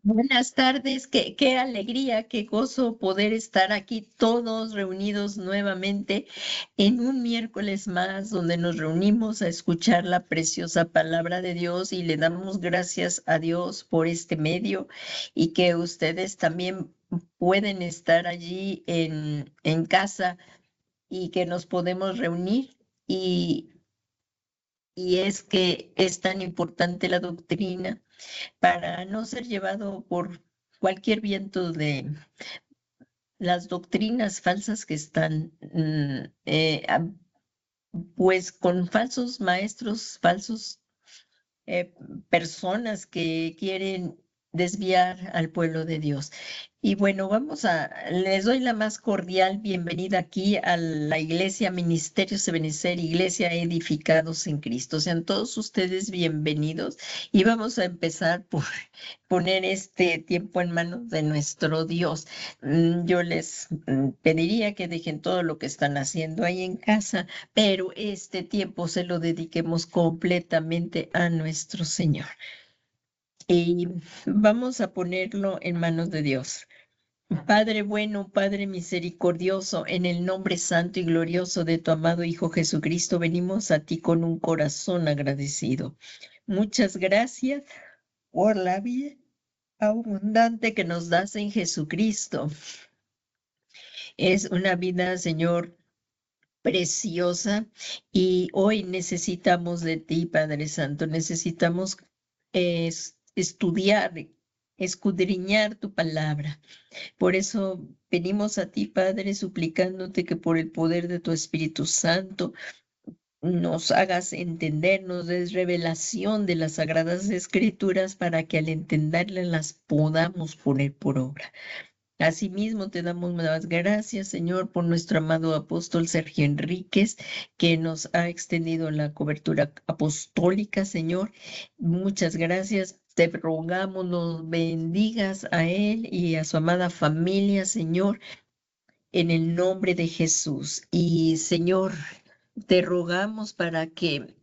Buenas tardes, qué alegría, qué gozo poder estar aquí todos reunidos nuevamente en un miércoles más donde nos reunimos a escuchar la preciosa palabra de Dios y le damos gracias a Dios por este medio y que ustedes también pueden estar allí en casa y que nos podemos reunir. Y, y es que es tan importante la doctrina para no ser llevado por cualquier viento de las doctrinas falsas que están, pues con falsos maestros, falsos eh, personas que quieren desviar al pueblo de Dios. Y bueno, les doy la más cordial bienvenida aquí a la Iglesia Ministerios Ebenezer, Iglesia Edificados en Cristo. Sean todos ustedes bienvenidos y vamos a empezar por poner este tiempo en manos de nuestro Dios. Yo les pediría que dejen todo lo que están haciendo ahí en casa, pero este tiempo se lo dediquemos completamente a nuestro Señor. Y vamos a ponerlo en manos de Dios. Padre bueno, Padre misericordioso, en el nombre santo y glorioso de tu amado Hijo Jesucristo, venimos a ti con un corazón agradecido. Muchas gracias por la vida abundante que nos das en Jesucristo. Es una vida, Señor, preciosa y hoy necesitamos de ti, Padre Santo. Necesitamos estudiar, escudriñar tu palabra. Por eso venimos a ti, Padre, suplicándote que por el poder de tu Espíritu Santo nos hagas entender, nos des revelación de las Sagradas Escrituras para que al entenderlas las podamos poner por obra. Asimismo, te damos las gracias, Señor, por nuestro amado apóstol Sergio Enríquez, que nos ha extendido la cobertura apostólica, Señor. Muchas gracias. Te rogamos, nos bendigas a él y a su amada familia, Señor, en el nombre de Jesús. Y, Señor, te rogamos para que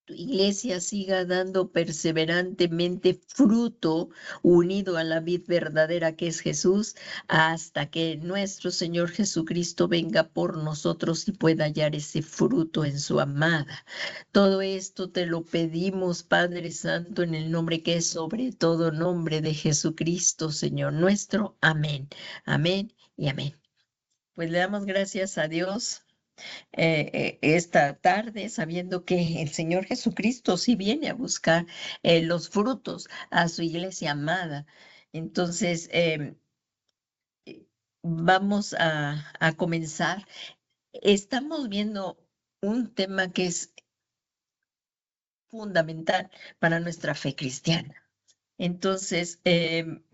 tu iglesia siga dando perseverantemente fruto unido a la vid verdadera que es Jesús, hasta que nuestro Señor Jesucristo venga por nosotros y pueda hallar ese fruto en su amada. Todo esto te lo pedimos, Padre Santo, en el nombre que es sobre todo nombre de Jesucristo, Señor nuestro. Amén, amén y amén. Pues le damos gracias a Dios esta tarde, sabiendo que el Señor Jesucristo sí viene a buscar los frutos a su iglesia amada. Entonces, vamos a comenzar. Estamos viendo un tema que es fundamental para nuestra fe cristiana. Entonces,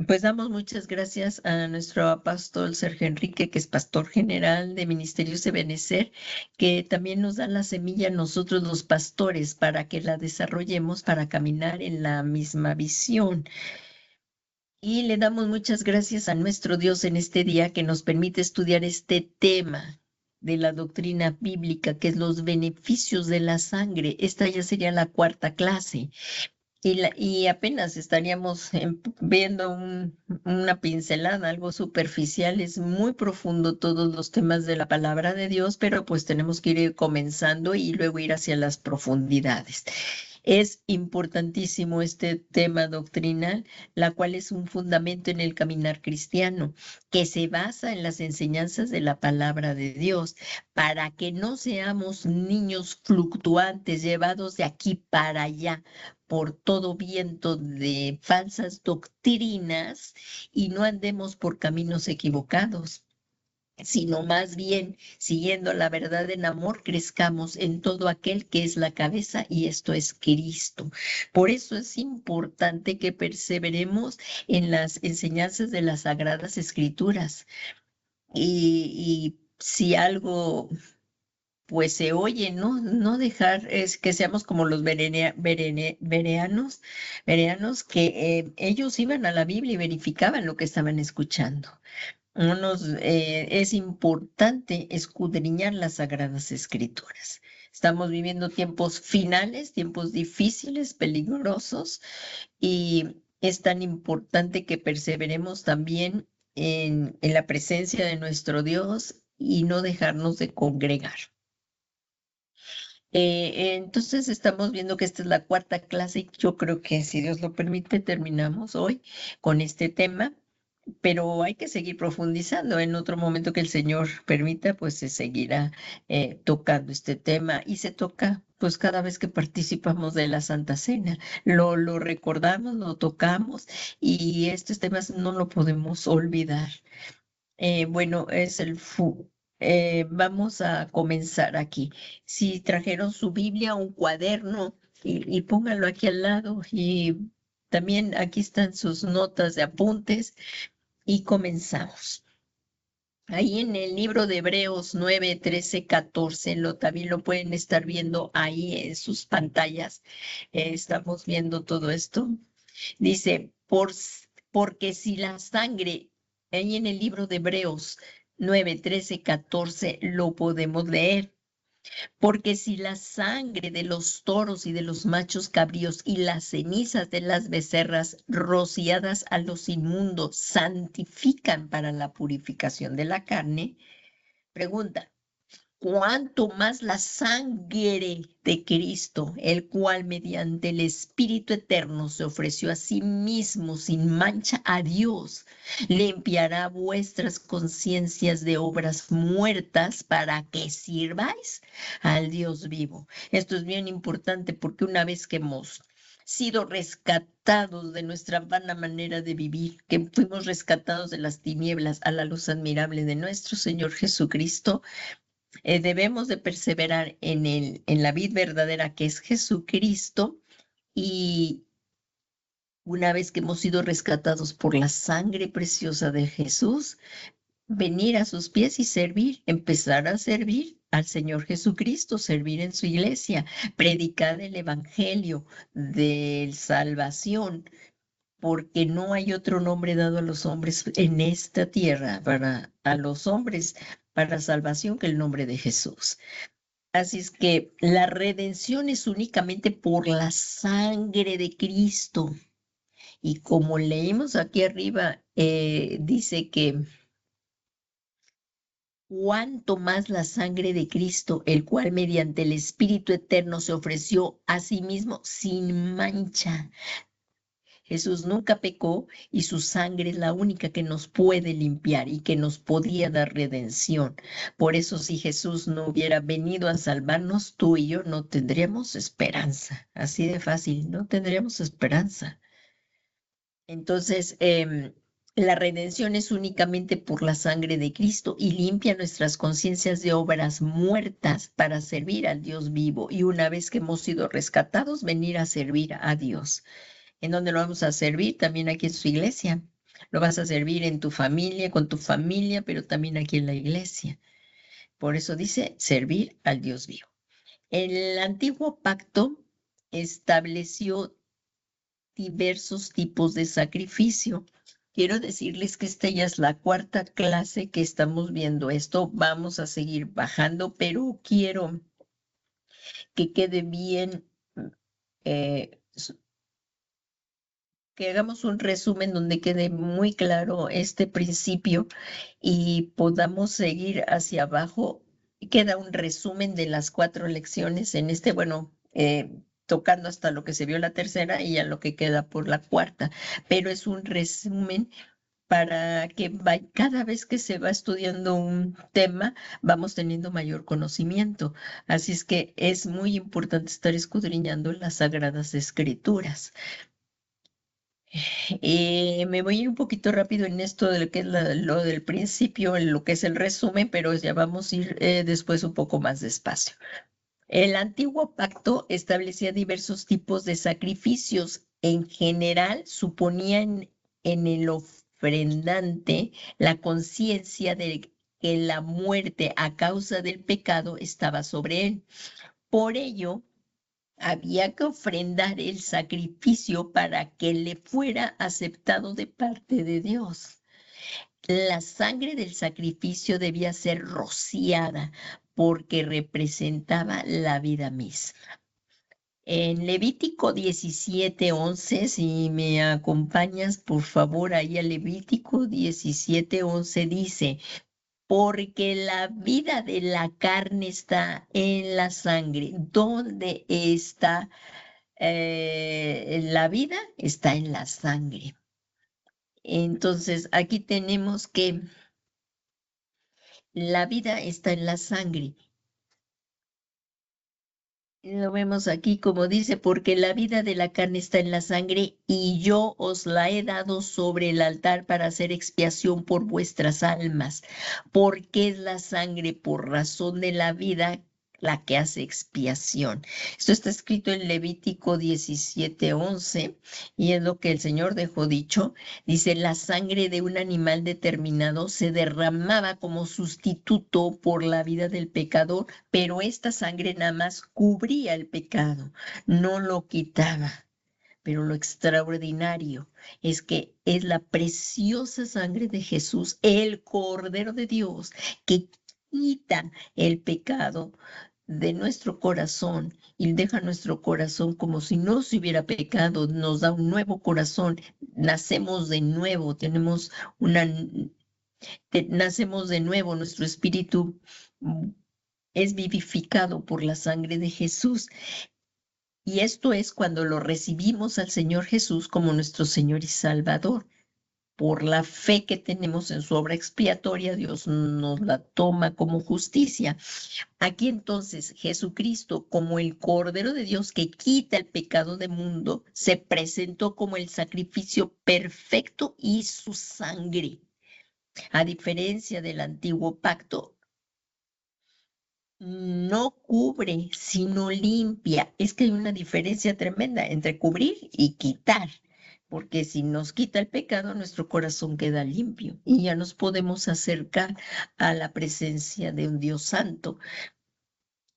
pues damos muchas gracias a nuestro apóstol Sergio Enrique, que es pastor general de Ministerios Ebenezer, que también nos da la semilla a nosotros los pastores para que la desarrollemos para caminar en la misma visión. Y le damos muchas gracias a nuestro Dios en este día que nos permite estudiar este tema de la doctrina bíblica, que es los beneficios de la sangre. Esta ya sería la cuarta clase. Y apenas estaríamos viendo una pincelada, algo superficial. Es muy profundo todos los temas de la palabra de Dios, pero pues tenemos que ir comenzando y luego ir hacia las profundidades. Es importantísimo este tema doctrinal, la cual es un fundamento en el caminar cristiano, que se basa en las enseñanzas de la palabra de Dios, para que no seamos niños fluctuantes, llevados de aquí para allá por todo viento de falsas doctrinas y no andemos por caminos equivocados, sino más bien siguiendo la verdad en amor, crezcamos en todo aquel que es la cabeza y esto es Cristo. Por eso es importante que perseveremos en las enseñanzas de las Sagradas Escrituras. Y si algo pues se oye, ¿no? No dejar es que seamos como los bereanos que ellos iban a la Biblia y verificaban lo que estaban escuchando. Es importante escudriñar las Sagradas Escrituras. Estamos viviendo tiempos finales, tiempos difíciles, peligrosos, y es tan importante que perseveremos también en la presencia de nuestro Dios y no dejarnos de congregar. Entonces estamos viendo que esta es la cuarta clase y yo creo que si Dios lo permite terminamos hoy con este tema, pero hay que seguir profundizando. En otro momento que el Señor permita, pues se seguirá tocando este tema y se toca pues cada vez que participamos de la Santa Cena. Lo recordamos, lo tocamos y estos temas no lo podemos olvidar. Bueno, vamos a comenzar aquí. Si trajeron su Biblia, un cuaderno, y pónganlo aquí al lado. Y también aquí están sus notas de apuntes y comenzamos. Ahí en el libro de Hebreos 9, 13, 14, también lo pueden estar viendo ahí en sus pantallas. Estamos viendo todo esto. Dice, porque si la sangre, ahí en el libro de Hebreos 9, 13, 14, lo podemos leer. Porque si la sangre de los toros y de los machos cabríos y las cenizas de las becerras rociadas a los inmundos santifican para la purificación de la carne, pregunta, cuánto más la sangre de Cristo, el cual mediante el Espíritu Eterno se ofreció a sí mismo sin mancha a Dios, limpiará vuestras conciencias de obras muertas para que sirváis al Dios vivo. Esto es bien importante porque una vez que hemos sido rescatados de nuestra vana manera de vivir, que fuimos rescatados de las tinieblas a la luz admirable de nuestro Señor Jesucristo, debemos de perseverar en la vid verdadera que es Jesucristo y una vez que hemos sido rescatados por la sangre preciosa de Jesús, venir a sus pies y servir, empezar a servir al Señor Jesucristo, servir en su iglesia, predicar el evangelio de salvación, porque no hay otro nombre dado a los hombres en esta tierra a los hombres para salvación que el nombre de Jesús. Así es que la redención es únicamente por la sangre de Cristo. Y como leímos aquí arriba, dice que cuanto más la sangre de Cristo, el cual mediante el Espíritu Eterno se ofreció a sí mismo sin mancha. Jesús nunca pecó y su sangre es la única que nos puede limpiar y que nos podía dar redención. Por eso, si Jesús no hubiera venido a salvarnos, tú y yo no tendríamos esperanza. Así de fácil, no tendríamos esperanza. Entonces, la redención es únicamente por la sangre de Cristo y limpia nuestras conciencias de obras muertas para servir al Dios vivo. Y una vez que hemos sido rescatados, venir a servir a Dios. ¿En dónde lo vamos a servir? También aquí en su iglesia. Lo vas a servir en tu familia, con tu familia, pero también aquí en la iglesia. Por eso dice servir al Dios vivo. El antiguo pacto estableció diversos tipos de sacrificio. Quiero decirles que esta ya es la cuarta clase que estamos viendo esto. Vamos a seguir bajando, pero quiero que quede bien eh, que hagamos un resumen donde quede muy claro este principio y podamos seguir hacia abajo. Queda un resumen de las 4 lecciones en este, bueno, tocando hasta lo que se vio la tercera y a lo que queda por la cuarta, pero es un resumen para que cada vez que se va estudiando un tema, vamos teniendo mayor conocimiento. Así es que es muy importante estar escudriñando las Sagradas Escrituras. Me voy a ir un poquito rápido en esto de lo que es lo del principio, en lo que es el resumen, pero ya vamos a ir después un poco más despacio. El antiguo pacto establecía diversos tipos de sacrificios. En general, suponían en el ofrendante la conciencia de que la muerte a causa del pecado estaba sobre él. Por ello, había que ofrendar el sacrificio para que le fuera aceptado de parte de Dios. La sangre del sacrificio debía ser rociada porque representaba la vida misma. En Levítico 17:11, si me acompañas, por favor, ahí a Levítico 17:11 dice, porque la vida de la carne está en la sangre. ¿Dónde está la vida? Está en la sangre. Entonces, aquí tenemos que la vida está en la sangre. Lo vemos aquí como dice, porque la vida de la carne está en la sangre y yo os la he dado sobre el altar para hacer expiación por vuestras almas, porque es la sangre por razón de la vida la que hace expiación. Esto está escrito en Levítico 17:11 y es lo que el Señor dejó dicho. Dice, la sangre de un animal determinado se derramaba como sustituto por la vida del pecador, pero esta sangre nada más cubría el pecado, no lo quitaba. Pero lo extraordinario es que es la preciosa sangre de Jesús, el Cordero de Dios, que quita el pecado de nuestro corazón y deja nuestro corazón como si no se hubiera pecado, nos da un nuevo corazón, nacemos de nuevo, nacemos de nuevo, nuestro espíritu es vivificado por la sangre de Jesús. Y esto es cuando lo recibimos al Señor Jesús como nuestro Señor y Salvador. Por la fe que tenemos en su obra expiatoria, Dios nos la toma como justicia. Aquí entonces Jesucristo, como el Cordero de Dios que quita el pecado del mundo, se presentó como el sacrificio perfecto y su sangre. A diferencia del antiguo pacto, no cubre, sino limpia. Es que hay una diferencia tremenda entre cubrir y quitar, porque si nos quita el pecado, nuestro corazón queda limpio y ya nos podemos acercar a la presencia de un Dios santo.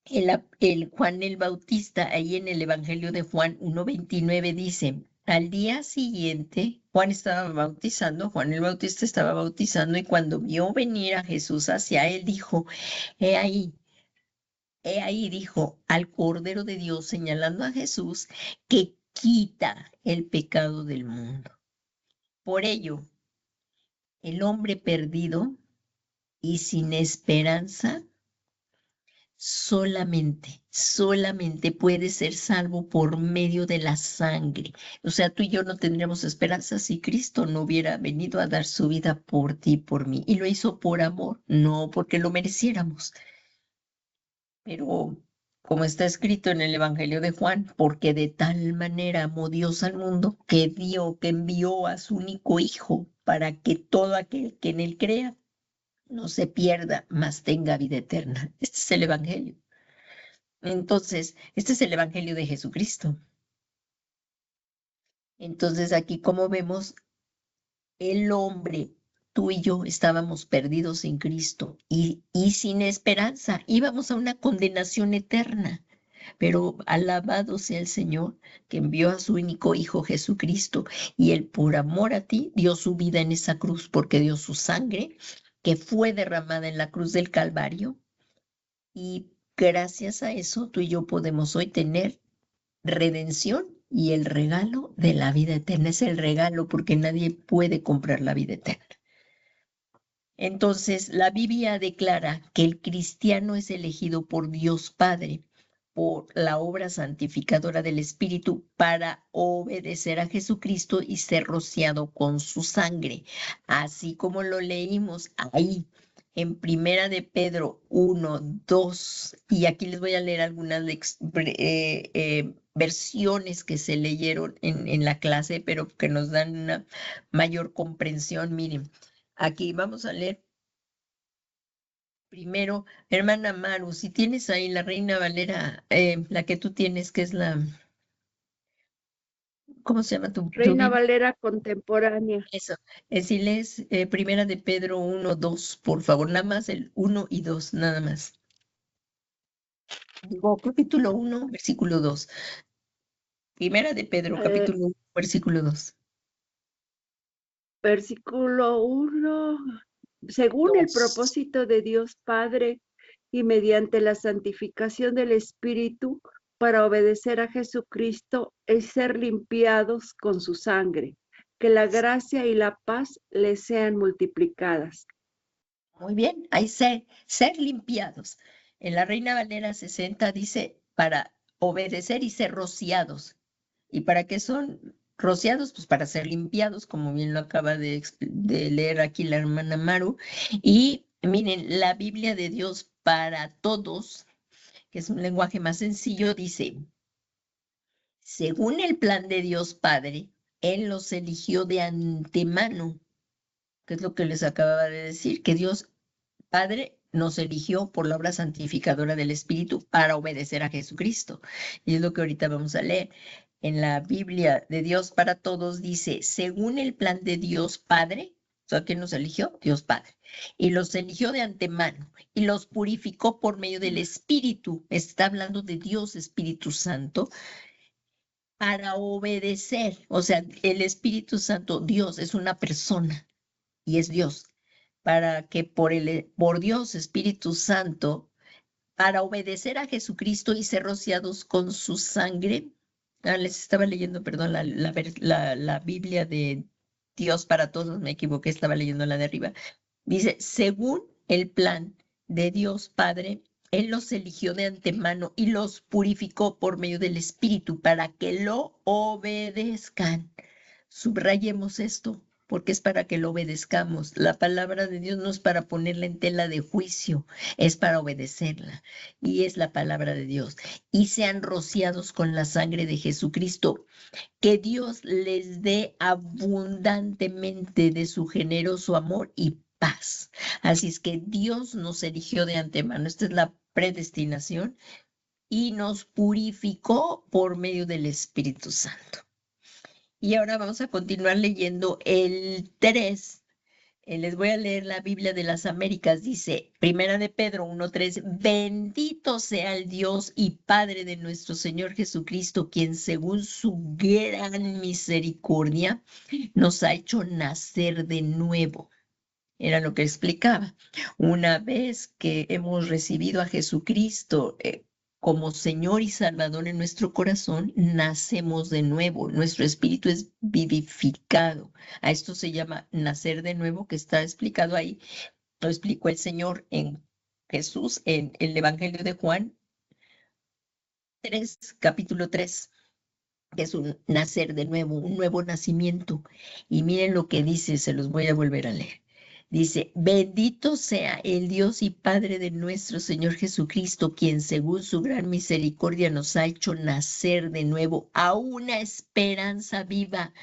El Juan el Bautista, ahí en el Evangelio de Juan 1:29 dice, al día siguiente, Juan el Bautista estaba bautizando y cuando vio venir a Jesús hacia él, dijo, he ahí, dijo, al Cordero de Dios, señalando a Jesús, que quita el pecado del mundo. Por ello, el hombre perdido y sin esperanza solamente puede ser salvo por medio de la sangre. O sea, tú y yo no tendríamos esperanza si Cristo no hubiera venido a dar su vida por ti y por mí. Y lo hizo por amor, no porque lo mereciéramos. Pero como está escrito en el Evangelio de Juan, porque de tal manera amó Dios al mundo que envió a su único Hijo para que todo aquel que en él crea no se pierda, mas tenga vida eterna. Este es el Evangelio. Entonces, este es el Evangelio de Jesucristo. Entonces, aquí como vemos, el hombre, tú y yo estábamos perdidos en Cristo y sin esperanza, íbamos a una condenación eterna. Pero alabado sea el Señor que envió a su único Hijo Jesucristo y él por amor a ti dio su vida en esa cruz porque dio su sangre que fue derramada en la cruz del Calvario y gracias a eso tú y yo podemos hoy tener redención y el regalo de la vida eterna. Es el regalo porque nadie puede comprar la vida eterna. Entonces, la Biblia declara que el cristiano es elegido por Dios Padre, por la obra santificadora del Espíritu, para obedecer a Jesucristo y ser rociado con su sangre, así como lo leímos ahí en Primera de Pedro 1:2, y aquí les voy a leer algunas versiones que se leyeron en la clase, pero que nos dan una mayor comprensión. Miren. Aquí vamos a leer primero, hermana Maru, si tienes ahí la Reina Valera, la que tú tienes, que es ¿cómo se llama tu Reina Biblia? Valera contemporánea. Eso, si lees Primera de Pedro 1:2, por favor, nada más el 1 y 2, nada más. Digo, capítulo 1, versículo 2. Primera de Pedro, capítulo 1, versículo 2. Versículo 1. Según el 2. propósito de Dios Padre y mediante la santificación del Espíritu, para obedecer a Jesucristo es ser limpiados con su sangre. Que la gracia y la paz les sean multiplicadas. Muy bien, hay ser limpiados. En la Reina Valera 60 dice para obedecer y ser rociados. ¿Y para qué son rociados? Pues para ser limpiados, como bien lo acaba de leer aquí la hermana Maru. Y miren, la Biblia de Dios para todos, que es un lenguaje más sencillo, dice, según el plan de Dios Padre, Él los eligió de antemano, que es lo que les acababa de decir, que Dios Padre nos eligió por la obra santificadora del Espíritu para obedecer a Jesucristo. Y es lo que ahorita vamos a leer. En la Biblia de Dios para todos dice, según el plan de Dios Padre, o sea, ¿quién nos eligió? Dios Padre. Y los eligió de antemano y los purificó por medio del Espíritu. Está hablando de Dios Espíritu Santo para obedecer. O sea, el Espíritu Santo, Dios es una persona y es Dios para que por Dios Espíritu Santo, para obedecer a Jesucristo y ser rociados con su sangre. Les estaba leyendo, perdón, la Biblia de Dios para todos, me equivoqué, estaba leyendo la de arriba. Dice, según el plan de Dios Padre, Él los eligió de antemano y los purificó por medio del Espíritu para que lo obedezcan. Subrayemos esto, porque es para que lo obedezcamos. La palabra de Dios no es para ponerla en tela de juicio, es para obedecerla. Y es la palabra de Dios. Y sean rociados con la sangre de Jesucristo. Que Dios les dé abundantemente de su generoso amor y paz. Así es que Dios nos eligió de antemano. Esta es la predestinación y nos purificó por medio del Espíritu Santo. Y ahora vamos a continuar leyendo el 3. Les voy a leer la Biblia de las Américas. Dice, Primera de Pedro 1:3, bendito sea el Dios y Padre de nuestro Señor Jesucristo, quien según su gran misericordia nos ha hecho nacer de nuevo. Era lo que explicaba. Una vez que hemos recibido a Jesucristo como Señor y Salvador en nuestro corazón, nacemos de nuevo. Nuestro espíritu es vivificado. A esto se llama nacer de nuevo, que está explicado ahí. Lo explicó el Señor en Jesús en el Evangelio de Juan 3, capítulo 3, que es un nacer de nuevo, un nuevo nacimiento. Y miren lo que dice, se los voy a volver a leer. Dice, bendito sea el Dios y Padre de nuestro Señor Jesucristo, quien según su gran misericordia nos ha hecho nacer de nuevo a una esperanza viva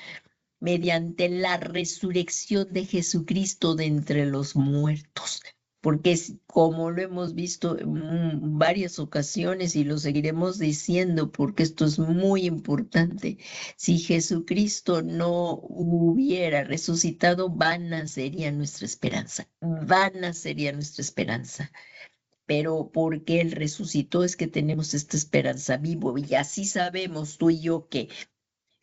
mediante la resurrección de Jesucristo de entre los muertos. Porque como lo hemos visto en varias ocasiones y lo seguiremos diciendo porque esto es muy importante, si Jesucristo no hubiera resucitado, vana sería nuestra esperanza, vana sería nuestra esperanza. Pero porque Él resucitó es que tenemos esta esperanza vivo y así sabemos tú y yo que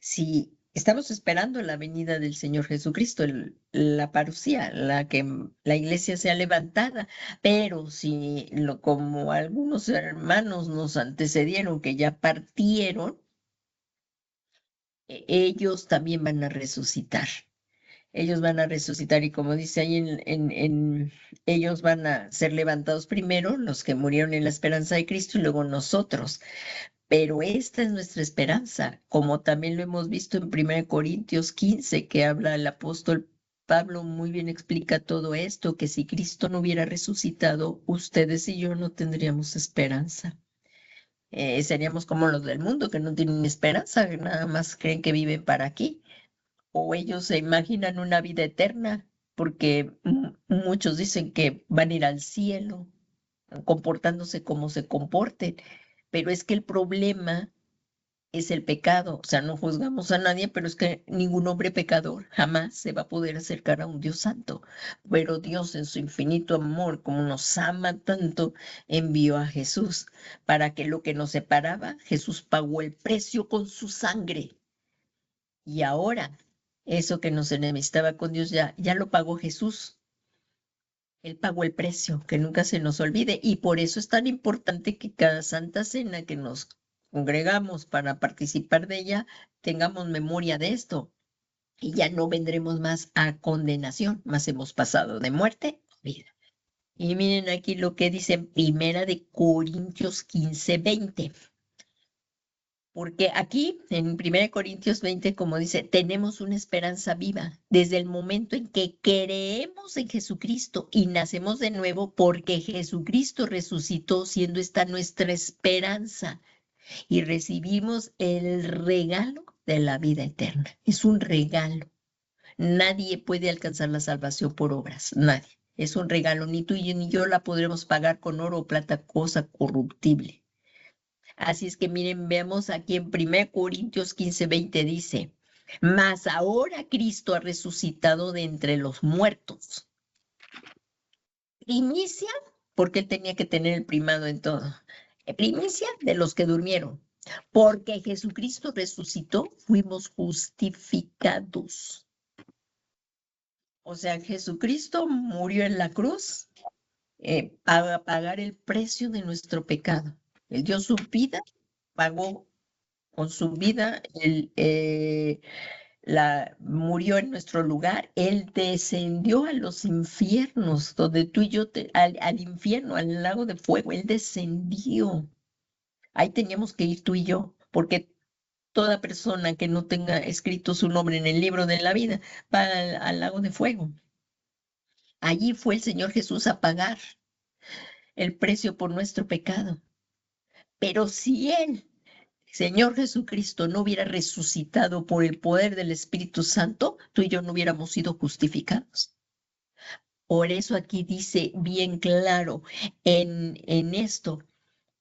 si estamos esperando la venida del Señor Jesucristo, la parucía, la iglesia sea levantada, pero si como algunos hermanos nos antecedieron que ya partieron, ellos también van a resucitar. Ellos van a resucitar y como dice ahí, ellos van a ser levantados primero, los que murieron en la esperanza de Cristo, y luego nosotros. Pero esta es nuestra esperanza, como también lo hemos visto en 1 Corintios 15, que habla el apóstol Pablo, muy bien explica todo esto, que si Cristo no hubiera resucitado, ustedes y yo no tendríamos esperanza. Seríamos como los del mundo, que no tienen esperanza, que nada más creen que viven para aquí, o ellos se imaginan una vida eterna, porque muchos dicen que van a ir al cielo, comportándose como se comporten. Pero es que el problema es el pecado. O sea, no juzgamos a nadie, pero es que ningún hombre pecador jamás se va a poder acercar a un Dios santo. Pero Dios en su infinito amor, como nos ama tanto, envió a Jesús para que lo que nos separaba, Jesús pagó el precio con su sangre. Y ahora, eso que nos enemistaba con Dios ya lo pagó Jesús. Él pagó el precio, que nunca se nos olvide. Y por eso es tan importante que cada Santa Cena que nos congregamos para participar de ella, tengamos memoria de esto y ya no vendremos más a condenación, más hemos pasado de muerte a vida. Y miren aquí lo que dice en Primera de Corintios 15:20. Porque aquí en 1 Corintios 20, como dice, tenemos una esperanza viva desde el momento en que creemos en Jesucristo y nacemos de nuevo porque Jesucristo resucitó, siendo esta nuestra esperanza, y recibimos el regalo de la vida eterna. Es un regalo. Nadie puede alcanzar la salvación por obras, nadie. Es un regalo, ni tú ni yo la podremos pagar con oro o plata, cosa corruptible. Así es que miren, veamos aquí en 1 Corintios 15:20 dice, mas ahora Cristo ha resucitado de entre los muertos. Primicia, porque él tenía que tener el primado en todo. Primicia de los que durmieron. Porque Jesucristo resucitó, fuimos justificados. O sea, Jesucristo murió en la cruz para pagar el precio de nuestro pecado. Él dio su vida, pagó con su vida, él murió en nuestro lugar, él descendió a los infiernos, donde tú y yo, al infierno, al lago de fuego, él descendió. Ahí teníamos que ir tú y yo, porque toda persona que no tenga escrito su nombre en el libro de la vida va al lago de fuego. Allí fue el Señor Jesús a pagar el precio por nuestro pecado. Pero si Él, Señor Jesucristo, no hubiera resucitado por el poder del Espíritu Santo, tú y yo no hubiéramos sido justificados. Por eso aquí dice bien claro en esto,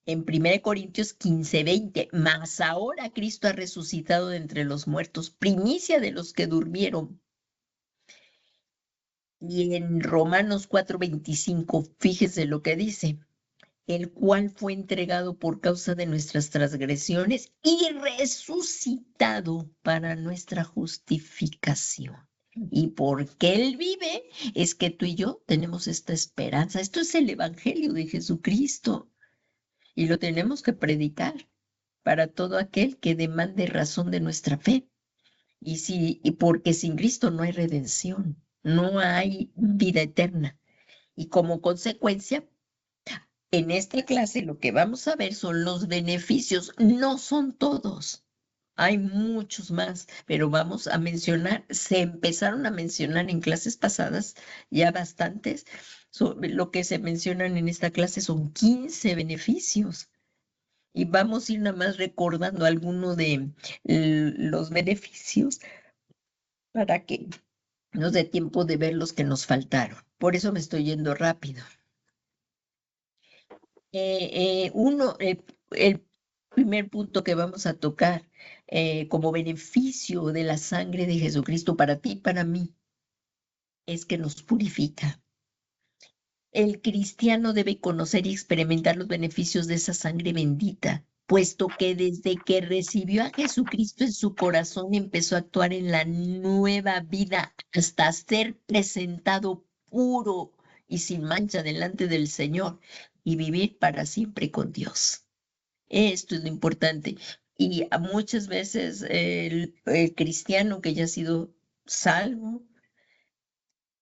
en 1 Corintios 15:20, mas ahora Cristo ha resucitado de entre los muertos, primicia de los que durmieron. Y en Romanos 4:25, fíjese lo que dice, el cual fue entregado por causa de nuestras transgresiones y resucitado para nuestra justificación. Y porque Él vive, es que tú y yo tenemos esta esperanza. Esto es el Evangelio de Jesucristo y lo tenemos que predicar para todo aquel que demande razón de nuestra fe. Y porque sin Cristo no hay redención, no hay vida eterna. Y como consecuencia, en esta clase lo que vamos a ver son los beneficios, no son todos. Hay muchos más, pero vamos a mencionar, se empezaron a mencionar en clases pasadas ya bastantes. Lo que se mencionan en esta clase son 15 beneficios. Y vamos a ir nada más recordando algunos de los beneficios para que nos dé tiempo de ver los que nos faltaron. Por eso me estoy yendo rápido. El primer punto que vamos a tocar como beneficio de la sangre de Jesucristo para ti y para mí es que nos purifica. El cristiano debe conocer y experimentar los beneficios de esa sangre bendita, puesto que desde que recibió a Jesucristo en su corazón empezó a actuar en la nueva vida hasta ser presentado puro y sin mancha delante del Señor y vivir para siempre con Dios. Esto es lo importante. Y muchas veces el cristiano que ya ha sido salvo,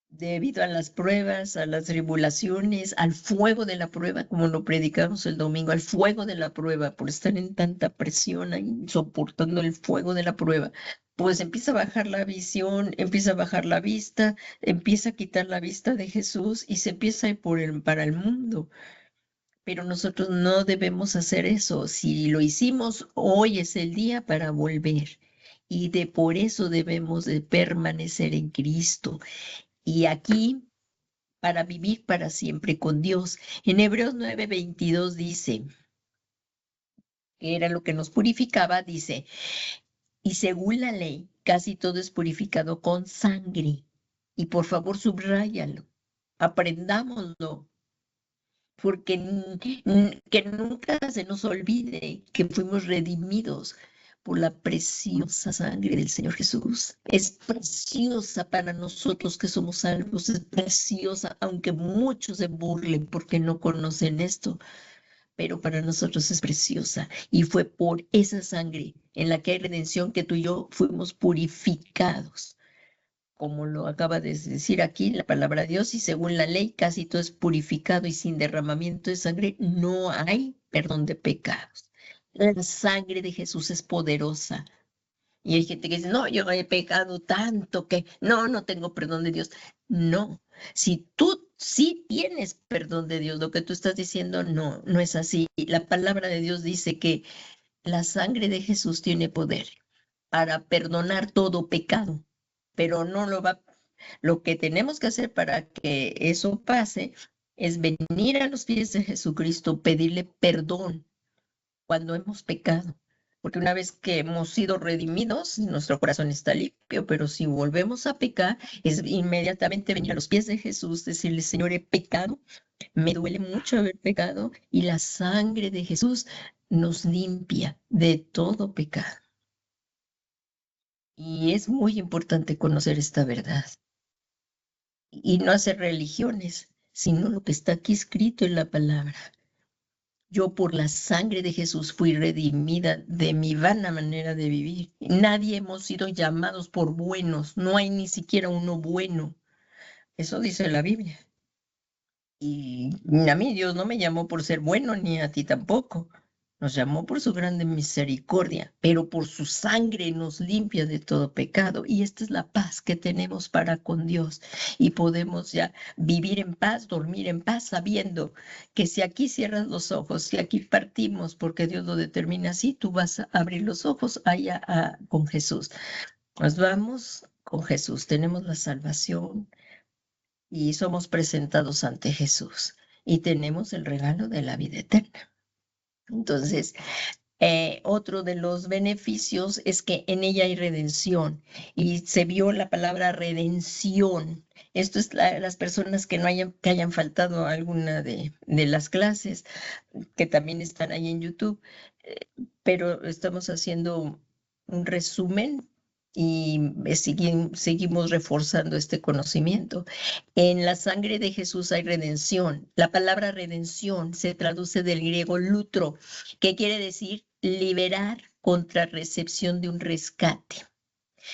debido a las pruebas, a las tribulaciones, al fuego de la prueba, como lo predicamos el domingo, al fuego de la prueba, por estar en tanta presión ahí, soportando el fuego de la prueba, pues empieza a bajar la visión, empieza a bajar la vista, empieza a quitar la vista de Jesús y se empieza a ir para el mundo. Pero nosotros no debemos hacer eso. Si lo hicimos, hoy es el día para volver. Y por eso debemos de permanecer en Cristo. Y aquí, para vivir para siempre con Dios. En Hebreos 9:22 dice, que era lo que nos purificaba, dice, y según la ley, casi todo es purificado con sangre. Y por favor, subráyalo, aprendámoslo, porque que nunca se nos olvide que fuimos redimidos por la preciosa sangre del Señor Jesús. Es preciosa para nosotros que somos salvos, es preciosa, aunque muchos se burlen porque no conocen esto, pero para nosotros es preciosa. Y fue por esa sangre en la que hay redención que tú y yo fuimos purificados. Como lo acaba de decir aquí la palabra de Dios, y según la ley casi todo es purificado y sin derramamiento de sangre no hay perdón de pecados. La sangre de Jesús es poderosa. Y hay gente que dice, no, yo he pecado tanto que no tengo perdón de Dios. No, si tú sí tienes perdón de Dios, lo que tú estás diciendo no es así. La palabra de Dios dice que la sangre de Jesús tiene poder para perdonar todo pecado, pero no lo va. Lo que tenemos que hacer para que eso pase es venir a los pies de Jesucristo, pedirle perdón cuando hemos pecado. Porque una vez que hemos sido redimidos, nuestro corazón está limpio, pero si volvemos a pecar, es inmediatamente venir a los pies de Jesús, decirle, Señor, he pecado, me duele mucho haber pecado, y la sangre de Jesús nos limpia de todo pecado. Y es muy importante conocer esta verdad y no hacer religiones, sino lo que está aquí escrito en la palabra. Yo por la sangre de Jesús fui redimida de mi vana manera de vivir. Nadie hemos sido llamados por buenos, no hay ni siquiera uno bueno. Eso dice la Biblia. Y a mí Dios no me llamó por ser bueno, ni a ti tampoco. Nos llamó por su grande misericordia, pero por su sangre nos limpia de todo pecado. Y esta es la paz que tenemos para con Dios. Y podemos ya vivir en paz, dormir en paz, sabiendo que si aquí cierras los ojos, si aquí partimos, porque Dios lo determina así, tú vas a abrir los ojos allá con Jesús. Nos vamos con Jesús, tenemos la salvación y somos presentados ante Jesús y tenemos el regalo de la vida eterna. Entonces, otro de los beneficios es que en ella hay redención y se vio la palabra redención. Esto es las personas que que hayan faltado a alguna de las clases, que también están ahí en YouTube, pero estamos haciendo un resumen y seguimos reforzando este conocimiento. En la sangre de Jesús hay redención. La palabra redención se traduce del griego lutro, que quiere decir liberar contra recepción de un rescate.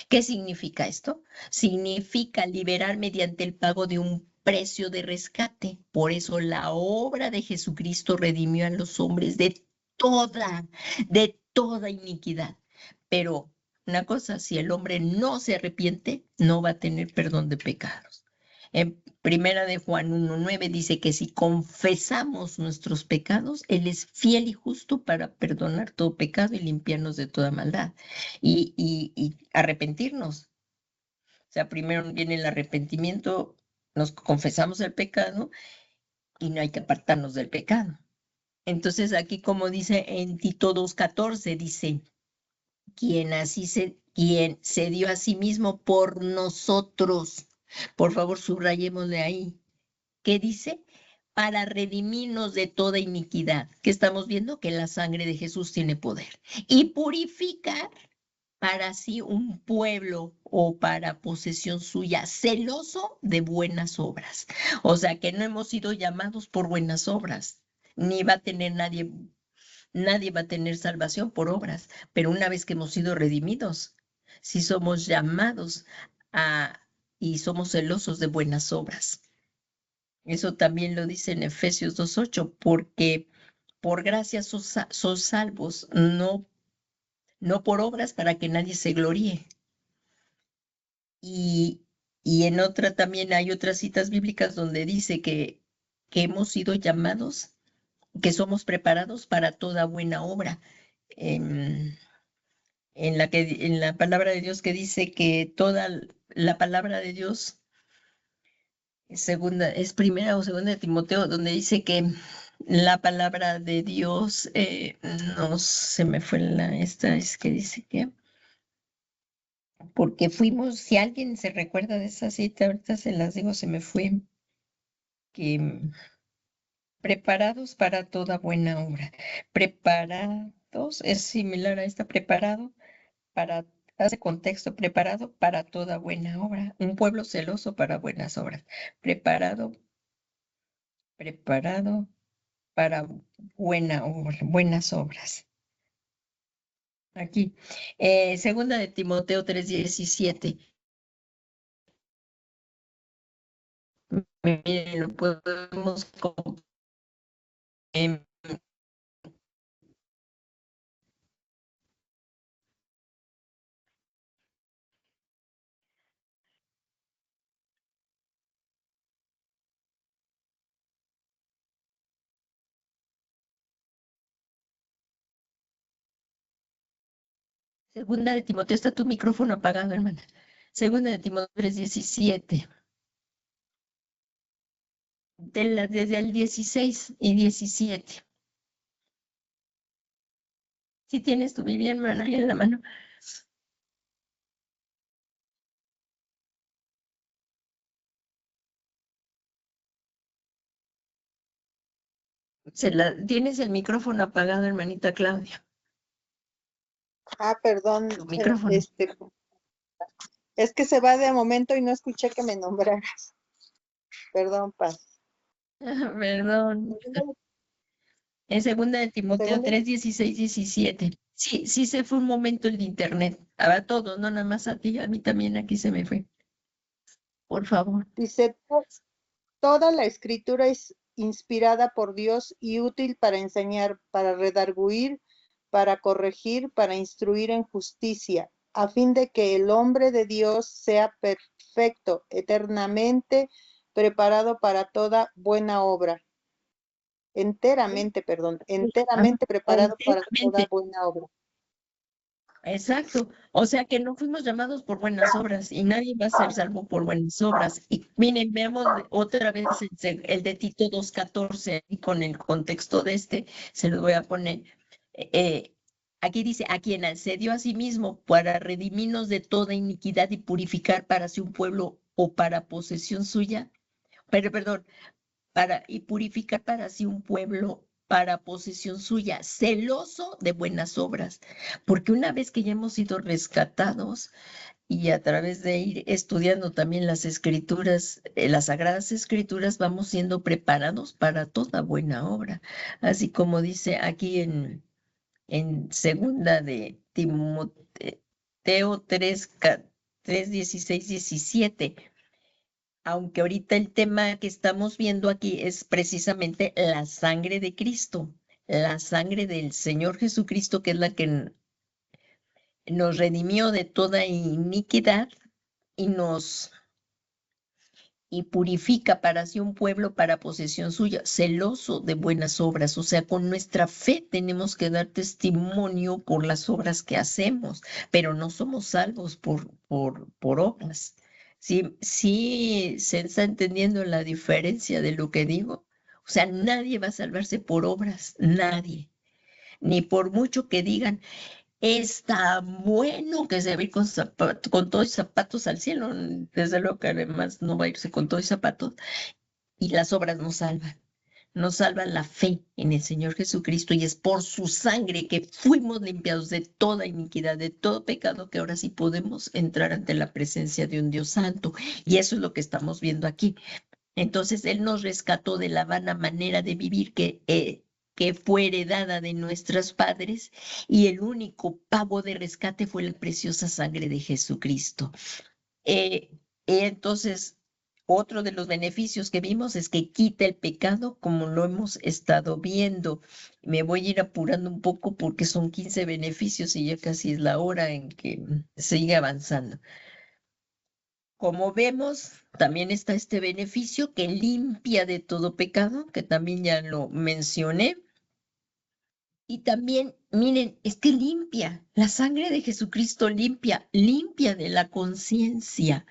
¿Qué significa esto? Significa liberar mediante el pago de un precio de rescate. Por eso la obra de Jesucristo redimió a los hombres de toda iniquidad. Pero una cosa, si el hombre no se arrepiente, no va a tener perdón de pecados. En Primera de Juan 1:9 dice que si confesamos nuestros pecados, Él es fiel y justo para perdonar todo pecado y limpiarnos de toda maldad. Y arrepentirnos. O sea, primero viene el arrepentimiento, nos confesamos el pecado y no hay que apartarnos del pecado. Entonces aquí, como dice en Tito 2:14, dice, quien se dio a sí mismo por nosotros. Por favor, subrayémosle ahí. ¿Qué dice? Para redimirnos de toda iniquidad. Que estamos viendo que la sangre de Jesús tiene poder. Y purificar para sí un pueblo o para posesión suya, celoso de buenas obras. O sea que no hemos sido llamados por buenas obras, ni va a tener nadie va a tener salvación por obras, pero una vez que hemos sido redimidos, si somos llamados y somos celosos de buenas obras. Eso también lo dice en Efesios 2:8, porque por gracia sos salvos, no por obras para que nadie se gloríe. Y en otra también hay otras citas bíblicas donde dice que hemos sido llamados, que somos preparados para toda buena obra. En la palabra de Dios que dice que toda la palabra de Dios es primera o segunda de Timoteo, donde dice que la palabra de Dios, no se me fue esta, es que dice que, porque fuimos, si alguien se recuerda de esa cita, ahorita se las digo, se me fue, que preparados para toda buena obra. Preparados es similar a esta, hace contexto, preparado para toda buena obra. Un pueblo celoso para buenas obras. Preparado para buenas obras. Aquí, segunda de Timoteo 3:17. Miren, lo podemos em, segunda de Timoteo, está tu micrófono apagado, hermana. Segunda de Timoteo 3:17. Desde el 16 y 17. Si tienes tu Biblia, hermana, ahí en la mano. Tienes el micrófono apagado, hermanita Claudia. Perdón, Tu micrófono. es que se va de momento y no escuché que me nombraras. Perdón, Paz. Perdón. En segunda de Timoteo 3:16, 17. Sí, sí se fue un momento el de internet. A todos, no nada más a ti, a mí también aquí se me fue. Por favor. Dice, toda la escritura es inspirada por Dios y útil para enseñar, para redarguir, para corregir, para instruir en justicia, a fin de que el hombre de Dios sea perfecto, eternamente preparado para toda buena obra. Enteramente preparado para toda buena obra. Exacto. O sea que no fuimos llamados por buenas obras y nadie va a ser salvo por buenas obras. Y miren, veamos otra vez el de Tito 2:14 y con el contexto de se lo voy a poner. Aquí dice, a quien accedió a sí mismo para redimirnos de toda iniquidad y purificar para sí un pueblo o para posesión suya, perdón, y purificar para sí un pueblo para posesión suya, celoso de buenas obras, porque una vez que ya hemos sido rescatados y a través de ir estudiando también las escrituras, las sagradas escrituras, vamos siendo preparados para toda buena obra, así como dice aquí en segunda de Timoteo 3:16, 17. Aunque ahorita el tema que estamos viendo aquí es precisamente la sangre de Cristo, la sangre del Señor Jesucristo, que es la que nos redimió de toda iniquidad y purifica para sí un pueblo para posesión suya, celoso de buenas obras. O sea, con nuestra fe tenemos que dar testimonio por las obras que hacemos, pero no somos salvos por obras. Sí, sí, se está entendiendo la diferencia de lo que digo. O sea, nadie va a salvarse por obras, nadie. Ni por mucho que digan, está bueno que se va a ir con todos y zapatos al cielo. Desde luego que además no va a irse con todos y zapatos. Y las obras nos salvan. Nos salvan la fe en el Señor Jesucristo y es por su sangre que fuimos limpiados de toda iniquidad, de todo pecado, que ahora sí podemos entrar ante la presencia de un Dios santo. Y eso es lo que estamos viendo aquí. Entonces, Él nos rescató de la vana manera de vivir que fue heredada de nuestros padres y el único pago de rescate fue la preciosa sangre de Jesucristo. Entonces, otro de los beneficios que vimos es que quita el pecado, como lo hemos estado viendo. Me voy a ir apurando un poco porque son 15 beneficios y ya casi es la hora en que sigue avanzando. Como vemos, también está este beneficio que limpia de todo pecado, que también ya lo mencioné. Y también, miren, es que limpia, la sangre de Jesucristo limpia de la conciencia.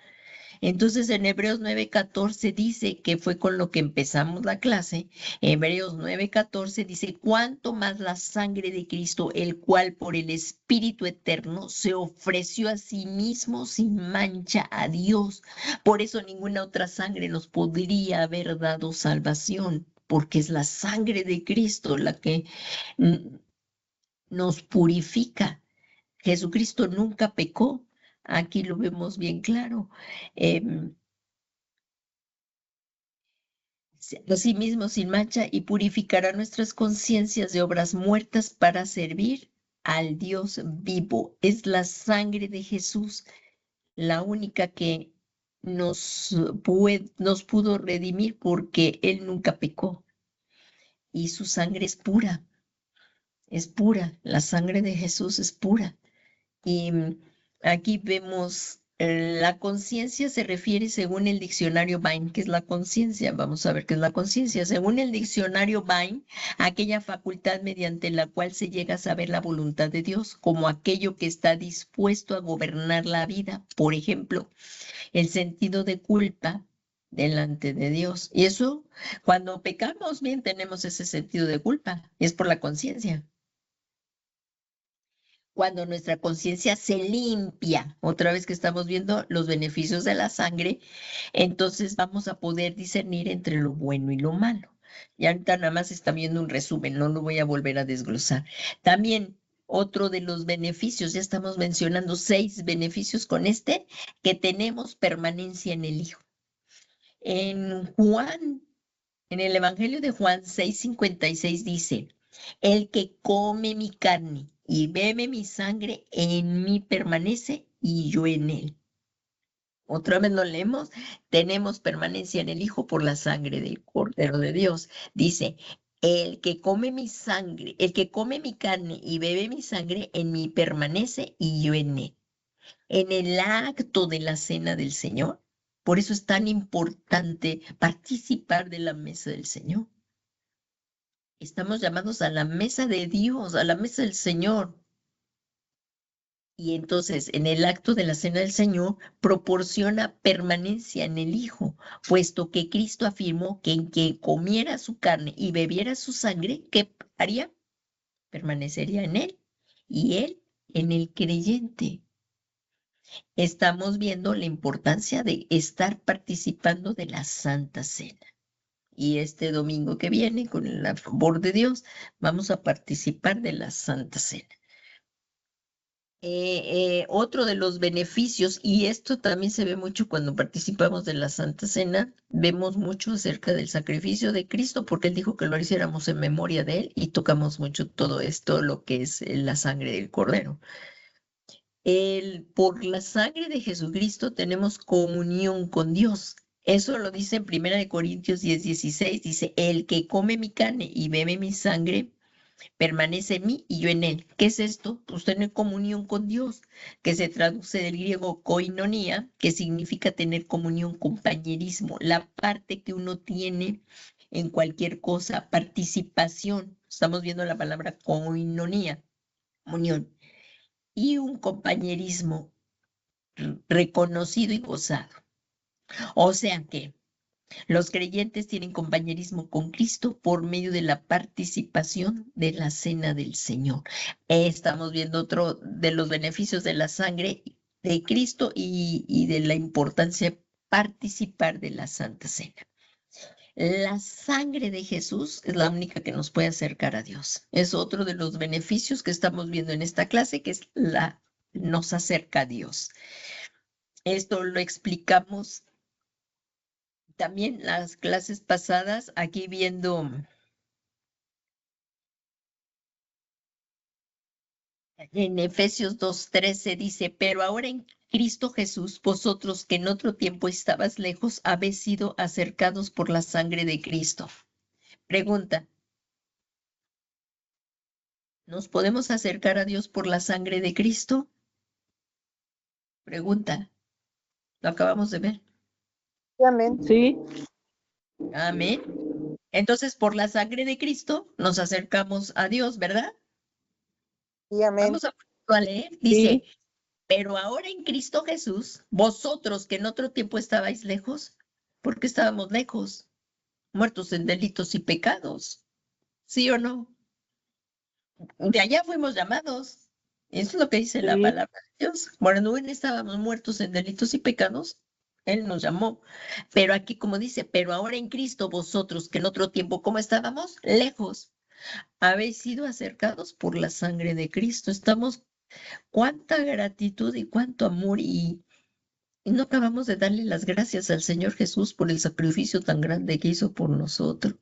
Entonces en Hebreos 9:14 dice, que fue con lo que empezamos la clase, Hebreos 9:14 dice, cuánto más la sangre de Cristo, el cual por el Espíritu Eterno se ofreció a sí mismo sin mancha a Dios. Por eso ninguna otra sangre nos podría haber dado salvación, porque es la sangre de Cristo la que nos purifica. Jesucristo nunca pecó. Aquí lo vemos bien claro. Asimismo sin mancha, y purificará nuestras conciencias de obras muertas para servir al Dios vivo. Es la sangre de Jesús la única que nos pudo redimir, porque Él nunca pecó y su sangre es pura, la sangre de Jesús es pura. Y aquí vemos, la conciencia se refiere, según el diccionario Vine, ¿qué es la conciencia? Vamos a ver qué es la conciencia. Según el diccionario Vine, aquella facultad mediante la cual se llega a saber la voluntad de Dios, como aquello que está dispuesto a gobernar la vida. Por ejemplo, el sentido de culpa delante de Dios. Y eso, cuando pecamos, bien tenemos ese sentido de culpa, es por la conciencia. Cuando nuestra conciencia se limpia, otra vez que estamos viendo los beneficios de la sangre, entonces vamos a poder discernir entre lo bueno y lo malo. Y ahorita nada más está viendo un resumen, no lo voy a volver a desglosar. También otro de los beneficios, ya estamos mencionando 6 beneficios con que tenemos permanencia en el Hijo. En el Evangelio de Juan 6:56 dice: el que come mi carne y bebe mi sangre, en mí permanece y yo en él. Otra vez lo leemos: tenemos permanencia en el Hijo por la sangre del Cordero de Dios. Dice: el que come mi sangre, el que come mi carne y bebe mi sangre, en mí permanece y yo en él. En el acto de la cena del Señor, por eso es tan importante participar de la mesa del Señor. Estamos llamados a la mesa de Dios, a la mesa del Señor. Y entonces, en el acto de la cena del Señor, proporciona permanencia en el Hijo, puesto que Cristo afirmó que en que comiera su carne y bebiera su sangre, ¿qué haría? Permanecería en él y él en el creyente. Estamos viendo la importancia de estar participando de la Santa Cena. Y este domingo que viene, con el favor de Dios, vamos a participar de la Santa Cena. Otro de los beneficios, y esto también se ve mucho cuando participamos de la Santa Cena, vemos mucho acerca del sacrificio de Cristo, porque Él dijo que lo hiciéramos en memoria de Él, y tocamos mucho todo esto, lo que es la sangre del Cordero. Por la sangre de Jesucristo tenemos comunión con Dios. Eso lo dice en 1 Corintios 10:16. Dice: el que come mi carne y bebe mi sangre, permanece en mí y yo en él. ¿Qué es esto? Pues tener comunión con Dios, que se traduce del griego koinonía, que significa tener comunión, compañerismo, la parte que uno tiene en cualquier cosa, participación. Estamos viendo la palabra koinonía, comunión, y un compañerismo reconocido y gozado. O sea que los creyentes tienen compañerismo con Cristo por medio de la participación de la cena del Señor. Estamos viendo otro de los beneficios de la sangre de Cristo y de la importancia de participar de la Santa Cena. La sangre de Jesús es la única que nos puede acercar a Dios. Es otro de los beneficios que estamos viendo en esta clase, que es nos acerca a Dios. Esto lo explicamos también las clases pasadas, aquí viendo en Efesios 2:13 dice: pero ahora en Cristo Jesús, vosotros que en otro tiempo estabas lejos, habéis sido acercados por la sangre de Cristo. Pregunta: ¿nos podemos acercar a Dios por la sangre de Cristo? Pregunta. Lo acabamos de ver. Amén. Sí. Amén. Entonces, por la sangre de Cristo nos acercamos a Dios, ¿verdad? Sí, amén. Vamos a leer. Dice: pero ahora en Cristo Jesús, vosotros que en otro tiempo estabais lejos, porque estábamos lejos, muertos en delitos y pecados, ¿sí o no? De allá fuimos llamados. Eso es lo que dice la palabra de Dios. Cuando estábamos muertos en delitos y pecados, Él nos llamó. Pero aquí, como dice: pero ahora en Cristo, vosotros que en otro tiempo, ¿cómo estábamos? Lejos. Habéis sido acercados por la sangre de Cristo. Cuánta gratitud y cuánto amor y Y no acabamos de darle las gracias al Señor Jesús por el sacrificio tan grande que hizo por nosotros.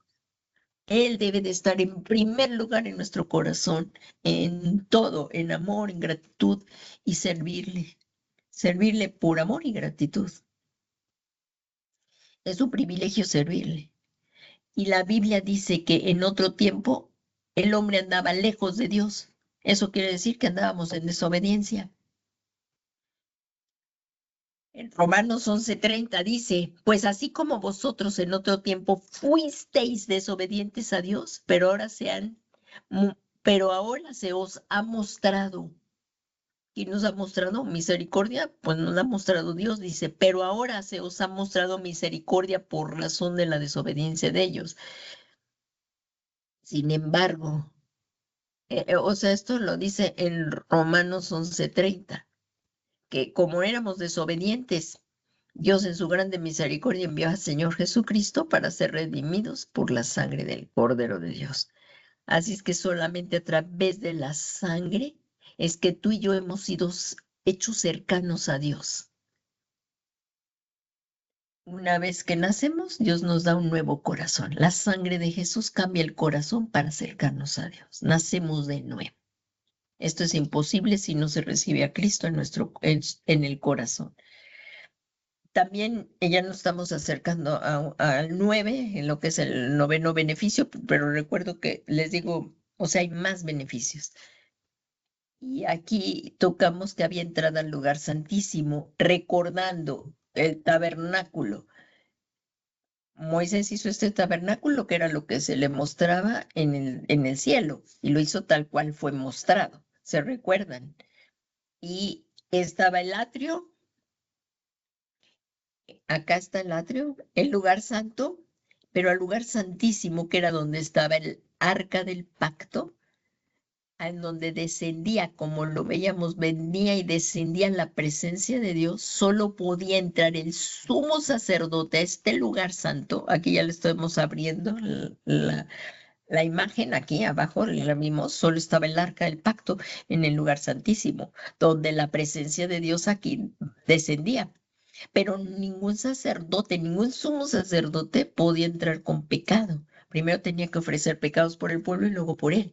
Él debe de estar en primer lugar en nuestro corazón, en todo, en amor, en gratitud y servirle por amor y gratitud. Es un privilegio servirle. Y la Biblia dice que en otro tiempo el hombre andaba lejos de Dios. Eso quiere decir que andábamos en desobediencia. En Romanos 11:30 dice, pues así como vosotros en otro tiempo fuisteis desobedientes a Dios, pero ahora se os ha mostrado. ¿Y nos ha mostrado misericordia? Pues nos ha mostrado Dios, dice, pero ahora se os ha mostrado misericordia por razón de la desobediencia de ellos. Sin embargo, o sea, esto lo dice en Romanos 11:30, que como éramos desobedientes, Dios en su grande misericordia envió al Señor Jesucristo para ser redimidos por la sangre del Cordero de Dios. Así es que solamente a través de la sangre es que tú y yo hemos sido hechos cercanos a Dios. Una vez que nacemos, Dios nos da un nuevo corazón. La sangre de Jesús cambia el corazón para acercarnos a Dios. Nacemos de nuevo. Esto es imposible si no se recibe a Cristo en el corazón. También ya nos estamos acercando al 9, en lo que es el noveno beneficio, pero recuerdo que les digo, o sea, hay más beneficios. Y aquí tocamos que había entrada al lugar santísimo, recordando el tabernáculo. Moisés hizo este tabernáculo, que era lo que se le mostraba en el cielo, y lo hizo tal cual fue mostrado, ¿se recuerdan? Y estaba el atrio, acá está el atrio, el lugar santo, pero al lugar santísimo, que era donde estaba el arca del pacto, en donde descendía, como lo veíamos, venía y descendía en la presencia de Dios, solo podía entrar el sumo sacerdote a este lugar santo. Aquí ya le estamos abriendo la imagen, aquí abajo la vimos, solo estaba el arca del pacto en el lugar santísimo, donde la presencia de Dios aquí descendía. Pero ningún sacerdote, ningún sumo sacerdote podía entrar con pecado. Primero tenía que ofrecer pecados por el pueblo y luego por él.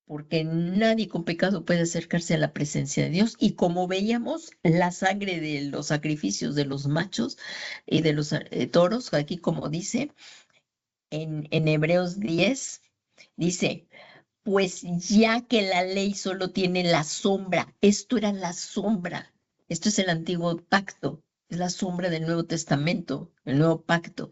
Porque nadie con pecado puede acercarse a la presencia de Dios. Y como veíamos, la sangre de los sacrificios de los machos y de los toros, aquí como dice en Hebreos 10, dice, pues ya que la ley solo tiene la sombra, esto era la sombra, esto es el antiguo pacto, es la sombra del Nuevo Testamento, el nuevo pacto.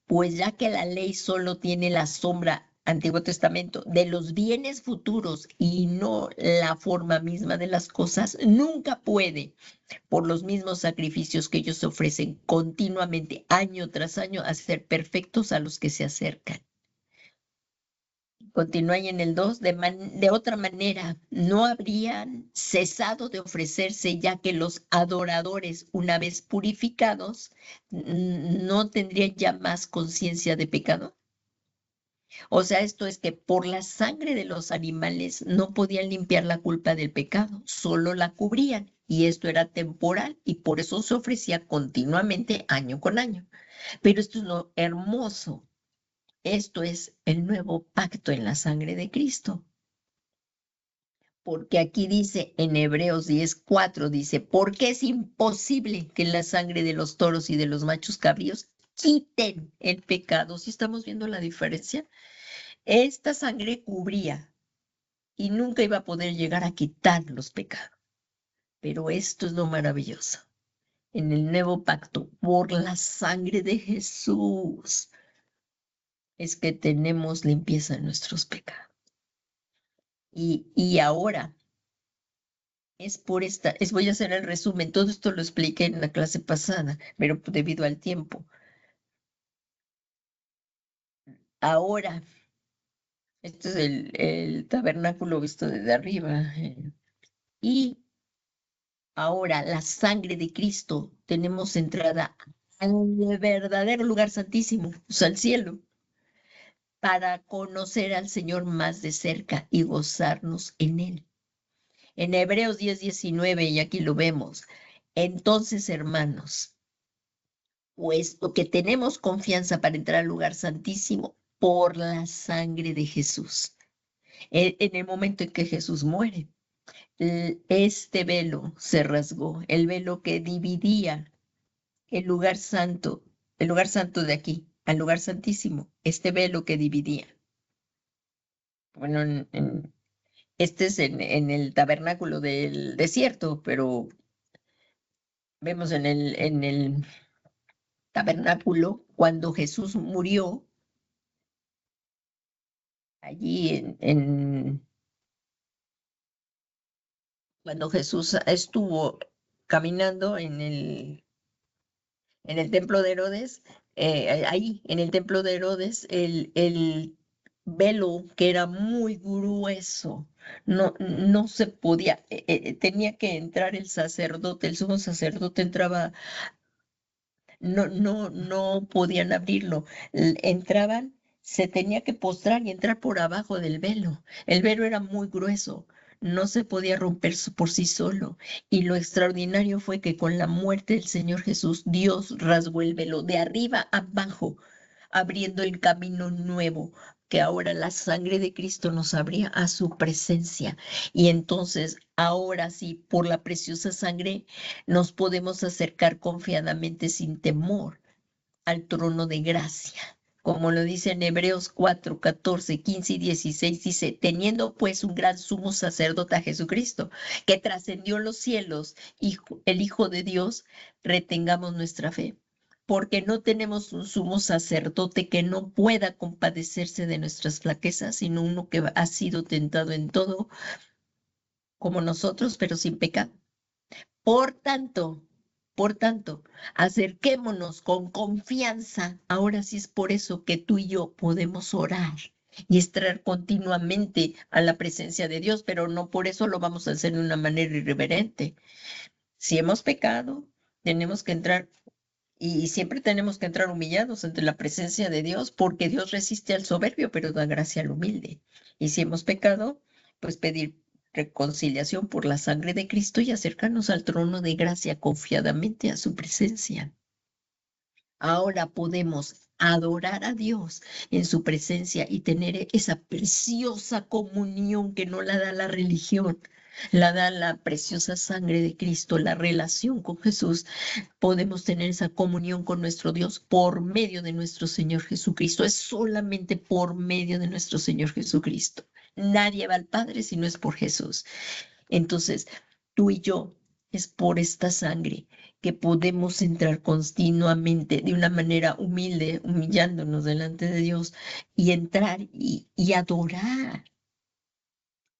Pues ya que la ley solo tiene la sombra, Antiguo Testamento, de los bienes futuros y no la forma misma de las cosas, nunca puede, por los mismos sacrificios que ellos ofrecen continuamente, año tras año, hacer perfectos a los que se acercan. Continúa ahí en el 2, de otra manera, no habrían cesado de ofrecerse, ya que los adoradores, una vez purificados, no tendrían ya más conciencia de pecado. O sea, esto es que por la sangre de los animales no podían limpiar la culpa del pecado, solo la cubrían. Y esto era temporal y por eso se ofrecía continuamente año con año. Pero esto es lo hermoso. Esto es el nuevo pacto en la sangre de Cristo. Porque aquí dice en Hebreos 10:4, dice, porque es imposible que la sangre de los toros y de los machos cabríos quiten el pecado. ¿Sí estamos viendo la diferencia? Esta sangre cubría y nunca iba a poder llegar a quitar los pecados. Pero esto es lo maravilloso. En el nuevo pacto, por la sangre de Jesús, es que tenemos limpieza en nuestros pecados. Y ahora, voy a hacer el resumen. Todo esto lo expliqué en la clase pasada, pero debido al tiempo. Ahora, este es el tabernáculo visto desde arriba. Y ahora, la sangre de Cristo, tenemos entrada al verdadero lugar santísimo, o sea, al cielo, para conocer al Señor más de cerca y gozarnos en Él. En Hebreos 10:19, y aquí lo vemos, Entonces, hermanos, puesto que tenemos confianza para entrar al lugar santísimo por la sangre de Jesús, en el momento en que Jesús muere, este velo se rasgó, el velo que dividía el lugar santo de aquí, al lugar santísimo, este velo que dividía. Bueno, este es en el tabernáculo del desierto, pero vemos en el tabernáculo cuando Jesús murió, allí cuando Jesús estuvo caminando en el templo de Herodes, ahí en el templo de Herodes, el velo que era muy grueso, no se podía, tenía que entrar el sacerdote, el sumo sacerdote entraba, no podían abrirlo, entraban, se tenía que postrar y entrar por abajo del velo. El velo era muy grueso, no se podía romper por sí solo. Y lo extraordinario fue que con la muerte del Señor Jesús, Dios rasgó el velo de arriba a abajo, abriendo el camino nuevo, que ahora la sangre de Cristo nos abría a su presencia. Y entonces, ahora sí, por la preciosa sangre, nos podemos acercar confiadamente sin temor al trono de gracia. Como lo dice en Hebreos 4, 14, 15 y 16, dice, teniendo pues un gran sumo sacerdote a Jesucristo, que trascendió los cielos, el Hijo de Dios, retengamos nuestra fe, porque no tenemos un sumo sacerdote que no pueda compadecerse de nuestras flaquezas, sino uno que ha sido tentado en todo, como nosotros, pero sin pecado. Por tanto, acerquémonos con confianza. Ahora sí es por eso que tú y yo podemos orar y estar continuamente a la presencia de Dios, pero no por eso lo vamos a hacer de una manera irreverente. Si hemos pecado, tenemos que entrar y siempre tenemos que entrar humillados ante la presencia de Dios, porque Dios resiste al soberbio, pero da gracia al humilde. Y si hemos pecado, pues pedir reconciliación por la sangre de Cristo y acercarnos al trono de gracia confiadamente a su presencia. Ahora podemos adorar a Dios en su presencia y tener esa preciosa comunión que no la da la religión, la da la preciosa sangre de Cristo, la relación con Jesús. Podemos tener esa comunión con nuestro Dios por medio de nuestro Señor Jesucristo. Es solamente por medio de nuestro Señor Jesucristo. Nadie va al Padre si no es por Jesús. Entonces, tú y yo, es por esta sangre que podemos entrar continuamente de una manera humilde, humillándonos delante de Dios y entrar y adorar.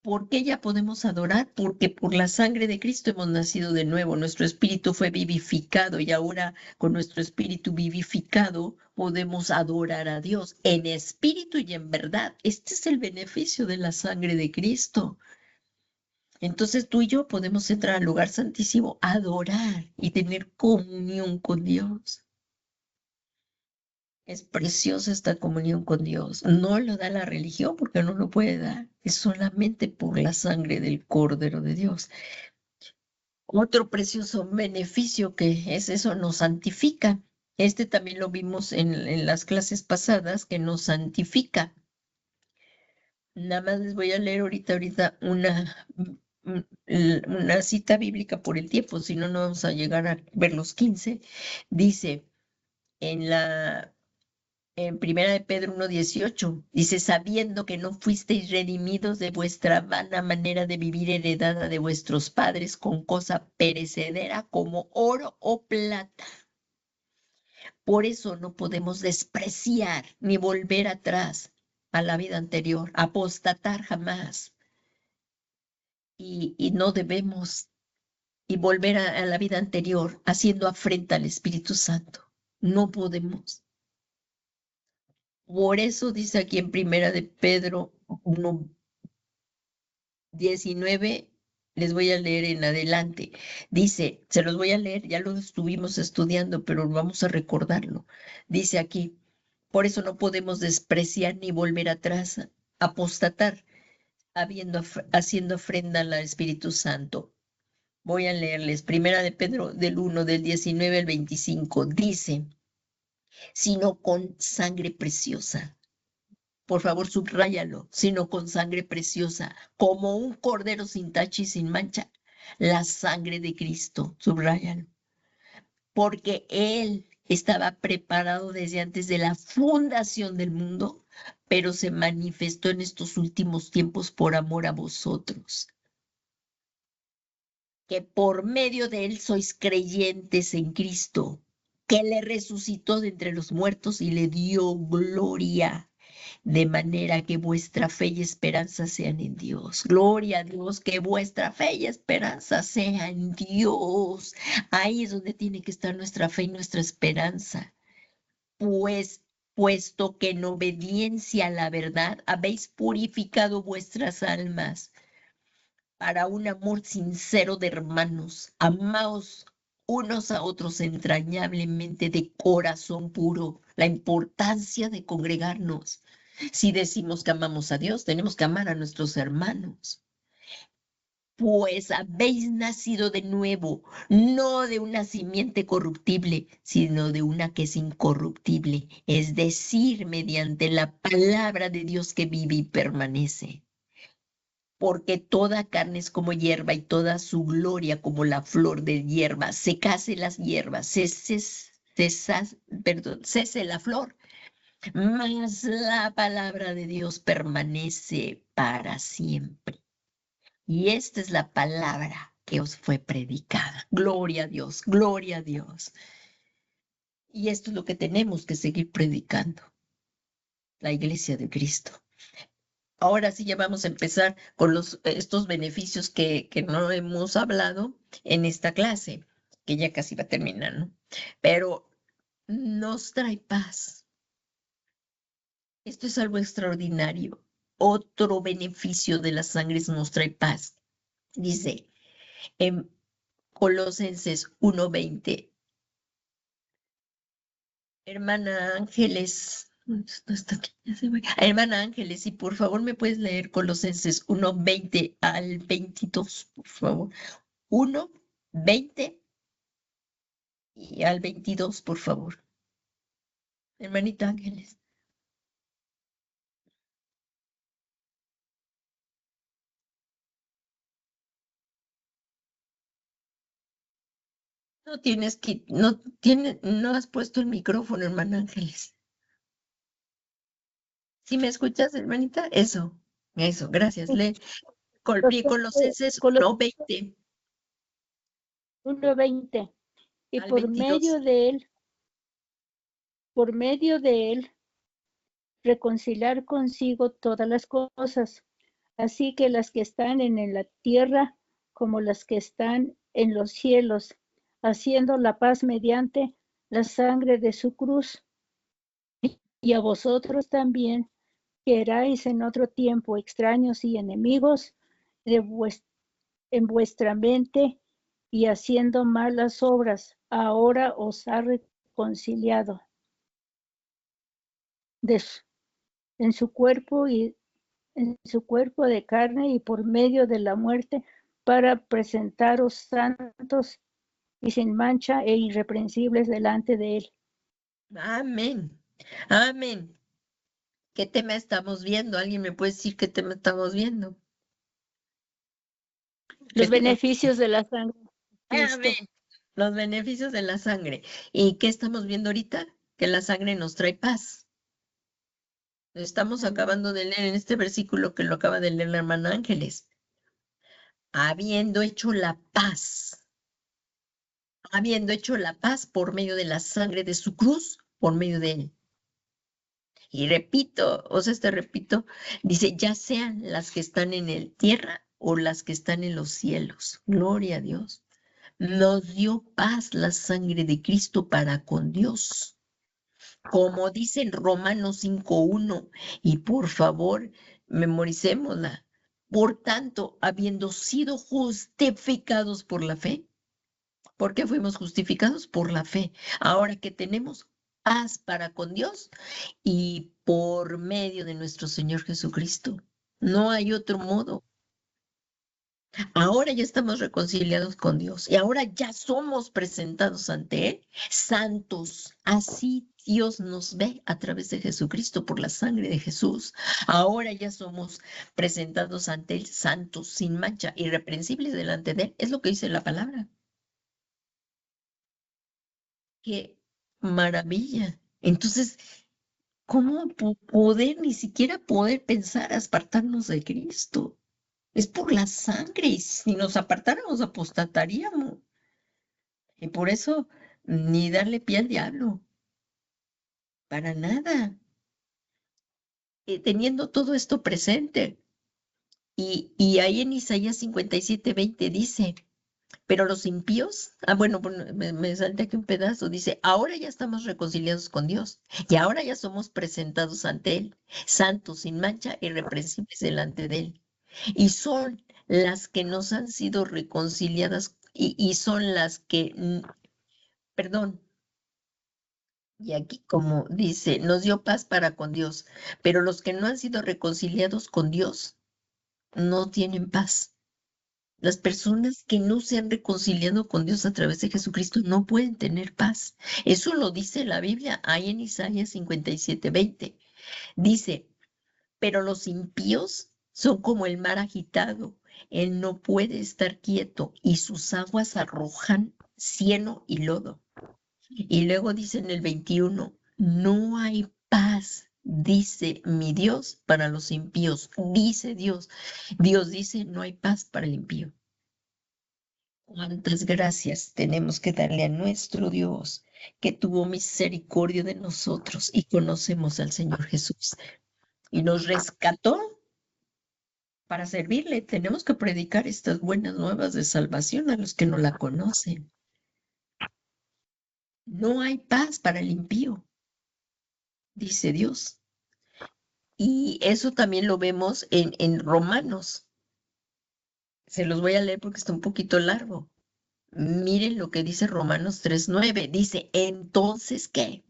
¿Por qué ya podemos adorar? Porque por la sangre de Cristo hemos nacido de nuevo. Nuestro espíritu fue vivificado y ahora con nuestro espíritu vivificado podemos adorar a Dios en espíritu y en verdad. Este es el beneficio de la sangre de Cristo. Entonces tú y yo podemos entrar al lugar santísimo, adorar y tener comunión con Dios. Es preciosa esta comunión con Dios. No lo da la religión porque no lo puede dar. Es solamente por la sangre del Cordero de Dios. Otro precioso beneficio que es eso, nos santifica. Este también lo vimos en las clases pasadas, que nos santifica. Nada más les voy a leer ahorita una cita bíblica por el tiempo, si no, no vamos a llegar a ver los 15. Dice en Primera de Pedro 1:18, dice, sabiendo que no fuisteis redimidos de vuestra vana manera de vivir heredada de vuestros padres con cosa perecedera como oro o plata. Por eso no podemos despreciar ni volver atrás a la vida anterior, apostatar jamás. Y no debemos y volver a la vida anterior haciendo afrenta al Espíritu Santo. No podemos. Por eso dice aquí en Primera de Pedro 1:19, les voy a leer en adelante. Dice, se los voy a leer, ya lo estuvimos estudiando, pero vamos a recordarlo. Dice aquí, por eso no podemos despreciar ni volver atrás, apostatar, haciendo ofrenda al Espíritu Santo. Voy a leerles. Primera de Pedro del 1, del 19 al 25. Dice, sino con sangre preciosa. Por favor, subráyalo, sino con sangre preciosa, como un cordero sin tacha y sin mancha. La sangre de Cristo, subráyalo. Porque Él estaba preparado desde antes de la fundación del mundo, pero se manifestó en estos últimos tiempos por amor a vosotros, que por medio de Él sois creyentes en Cristo, que le resucitó de entre los muertos y le dio gloria, de manera que vuestra fe y esperanza sean en Dios. Gloria a Dios, que vuestra fe y esperanza sea en Dios. Ahí es donde tiene que estar nuestra fe y nuestra esperanza. Pues, puesto que en obediencia a la verdad habéis purificado vuestras almas para un amor sincero de hermanos, amaos unos a otros entrañablemente de corazón puro. La importancia de congregarnos. Si decimos que amamos a Dios, tenemos que amar a nuestros hermanos. Pues habéis nacido de nuevo, no de una simiente corruptible, sino de una que es incorruptible, es decir, mediante la palabra de Dios que vive y permanece. Porque toda carne es como hierba y toda su gloria como la flor de hierba. Secase las hierbas, cese la flor, mas la palabra de Dios permanece para siempre. Y esta es la palabra que os fue predicada. Gloria a Dios, gloria a Dios. Y esto es lo que tenemos que seguir predicando, la iglesia de Cristo. Ahora sí ya vamos a empezar con estos beneficios que no hemos hablado en esta clase, que ya casi va a terminar, ¿no? Pero nos trae paz. Esto es algo extraordinario. Otro beneficio de la sangre nos trae paz. Dice en Colosenses 1:20, hermana Ángeles, no está aquí, ya se fue. Hermana Ángeles, si por favor me puedes leer Colosenses 1:20 al 22, por favor. 1:20 y al 22, por favor. Hermanita Ángeles. No has puesto el micrófono, hermana Ángeles. ¿Sí me escuchas, hermanita? Eso, gracias. Lee Colosenses 1:20 1:20. Y al por 22. medio de él, reconciliar consigo todas las cosas, así que las que están en la tierra como las que están en los cielos, haciendo la paz mediante la sangre de su cruz. Y a vosotros también, que erais en otro tiempo extraños y enemigos en vuestra mente y haciendo malas obras, ahora os ha reconciliado en su cuerpo de carne y por medio de la muerte, para presentaros santos y sin mancha e irreprensibles delante de él. Amén. Amén. ¿Qué tema estamos viendo? ¿Alguien me puede decir qué tema estamos viendo? Los beneficios de la sangre de Cristo. Amén. Los beneficios de la sangre. ¿Y qué estamos viendo ahorita? Que la sangre nos trae paz. Estamos acabando de leer en este versículo que lo acaba de leer la hermana Ángeles. Habiendo hecho la paz por medio de la sangre de su cruz, por medio de él. Y repito, dice, ya sean las que están en el tierra o las que están en los cielos. Gloria a Dios. Nos dio paz la sangre de Cristo para con Dios. Como dice en Romanos 5:1, y por favor, memoricémosla. Por tanto, habiendo sido justificados por la fe, ¿por qué fuimos justificados? Por la fe. Ahora que tenemos paz para con Dios y por medio de nuestro Señor Jesucristo. No hay otro modo. Ahora ya estamos reconciliados con Dios y ahora ya somos presentados ante Él santos. Así Dios nos ve a través de Jesucristo por la sangre de Jesús. Ahora ya somos presentados ante Él santos, sin mancha, irreprensibles delante de Él. Es lo que dice la palabra. ¡Qué maravilla! Entonces, ¿cómo poder, ni siquiera poder pensar apartarnos de Cristo? Es por la sangre, y si nos apartáramos apostataríamos. Y por eso ni darle pie al diablo, para nada. Teniendo todo esto presente. Y ahí en Isaías 57:20 dice, pero los impíos, bueno, me salté aquí un pedazo, dice, ahora ya estamos reconciliados con Dios y ahora ya somos presentados ante Él, santos, sin mancha, irreprensibles delante de Él. Y son las que nos han sido reconciliadas y son las que, perdón, y aquí como dice, nos dio paz para con Dios, pero los que no han sido reconciliados con Dios no tienen paz. Las personas que no se han reconciliado con Dios a través de Jesucristo no pueden tener paz. Eso lo dice la Biblia ahí en Isaías 57:20. Dice, pero los impíos son como el mar agitado. Él no puede estar quieto y sus aguas arrojan cieno y lodo. Y luego dice en el 21, no hay paz, dice mi Dios, para los impíos. Dice Dios. Dios dice, no hay paz para el impío. Cuántas gracias tenemos que darle a nuestro Dios, que tuvo misericordia de nosotros y conocemos al Señor Jesús y nos rescató para servirle. Tenemos que predicar estas buenas nuevas de salvación a los que no la conocen. No hay paz para el impío, dice Dios. Y eso también lo vemos en Romanos. Se los voy a leer porque está un poquito largo. Miren lo que dice Romanos 3:9. Dice, entonces, ¿qué?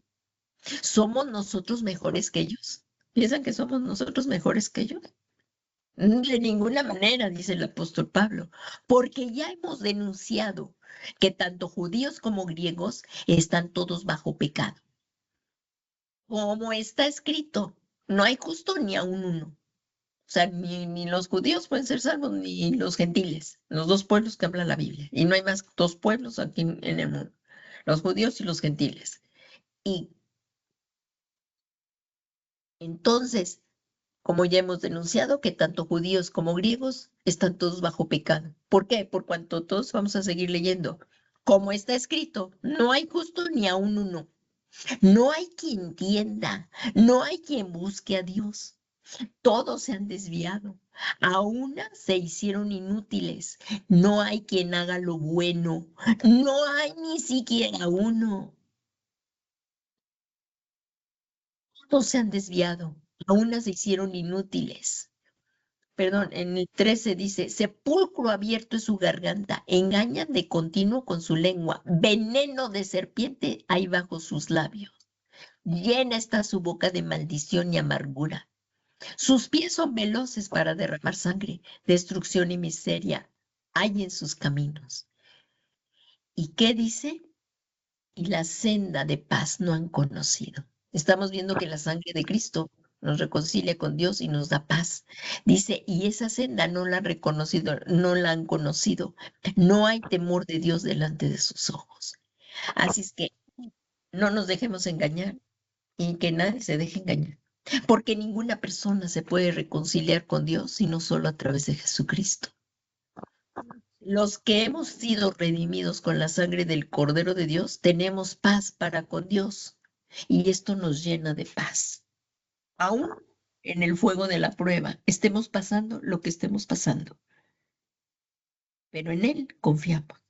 ¿Somos nosotros mejores que ellos? ¿Piensan que somos nosotros mejores que ellos? De ninguna manera, dice el apóstol Pablo, porque ya hemos denunciado que tanto judíos como griegos están todos bajo pecado. Como está escrito, no hay justo ni aun uno. O sea, ni los judíos pueden ser salvos, ni los gentiles, los dos pueblos que habla la Biblia. Y no hay más dos pueblos aquí en el mundo, los judíos y los gentiles. Y entonces, como ya hemos denunciado, que tanto judíos como griegos están todos bajo pecado. ¿Por qué? Por cuanto todos vamos a seguir leyendo. Como está escrito, no hay justo ni aun uno. No hay quien entienda, no hay quien busque a Dios. Todos se han desviado, a una se hicieron inútiles. No hay quien haga lo bueno, no hay ni siquiera uno. Todos se han desviado, a una se hicieron inútiles. Perdón, en el 13 dice, sepulcro abierto es su garganta, engañan de continuo con su lengua, veneno de serpiente hay bajo sus labios. Llena está su boca de maldición y amargura. Sus pies son veloces para derramar sangre, destrucción y miseria hay en sus caminos. ¿Y qué dice? Y la senda de paz no han conocido. Estamos viendo que la sangre de Cristo nos reconcilia con Dios y nos da paz. Dice, y esa senda no la han reconocido, no la han conocido. No hay temor de Dios delante de sus ojos. Así es que no nos dejemos engañar y que nadie se deje engañar. Porque ninguna persona se puede reconciliar con Dios sino solo a través de Jesucristo. Los que hemos sido redimidos con la sangre del Cordero de Dios, tenemos paz para con Dios. Y esto nos llena de paz. Aún en el fuego de la prueba, estemos pasando lo que estemos pasando. Pero en Él confiamos.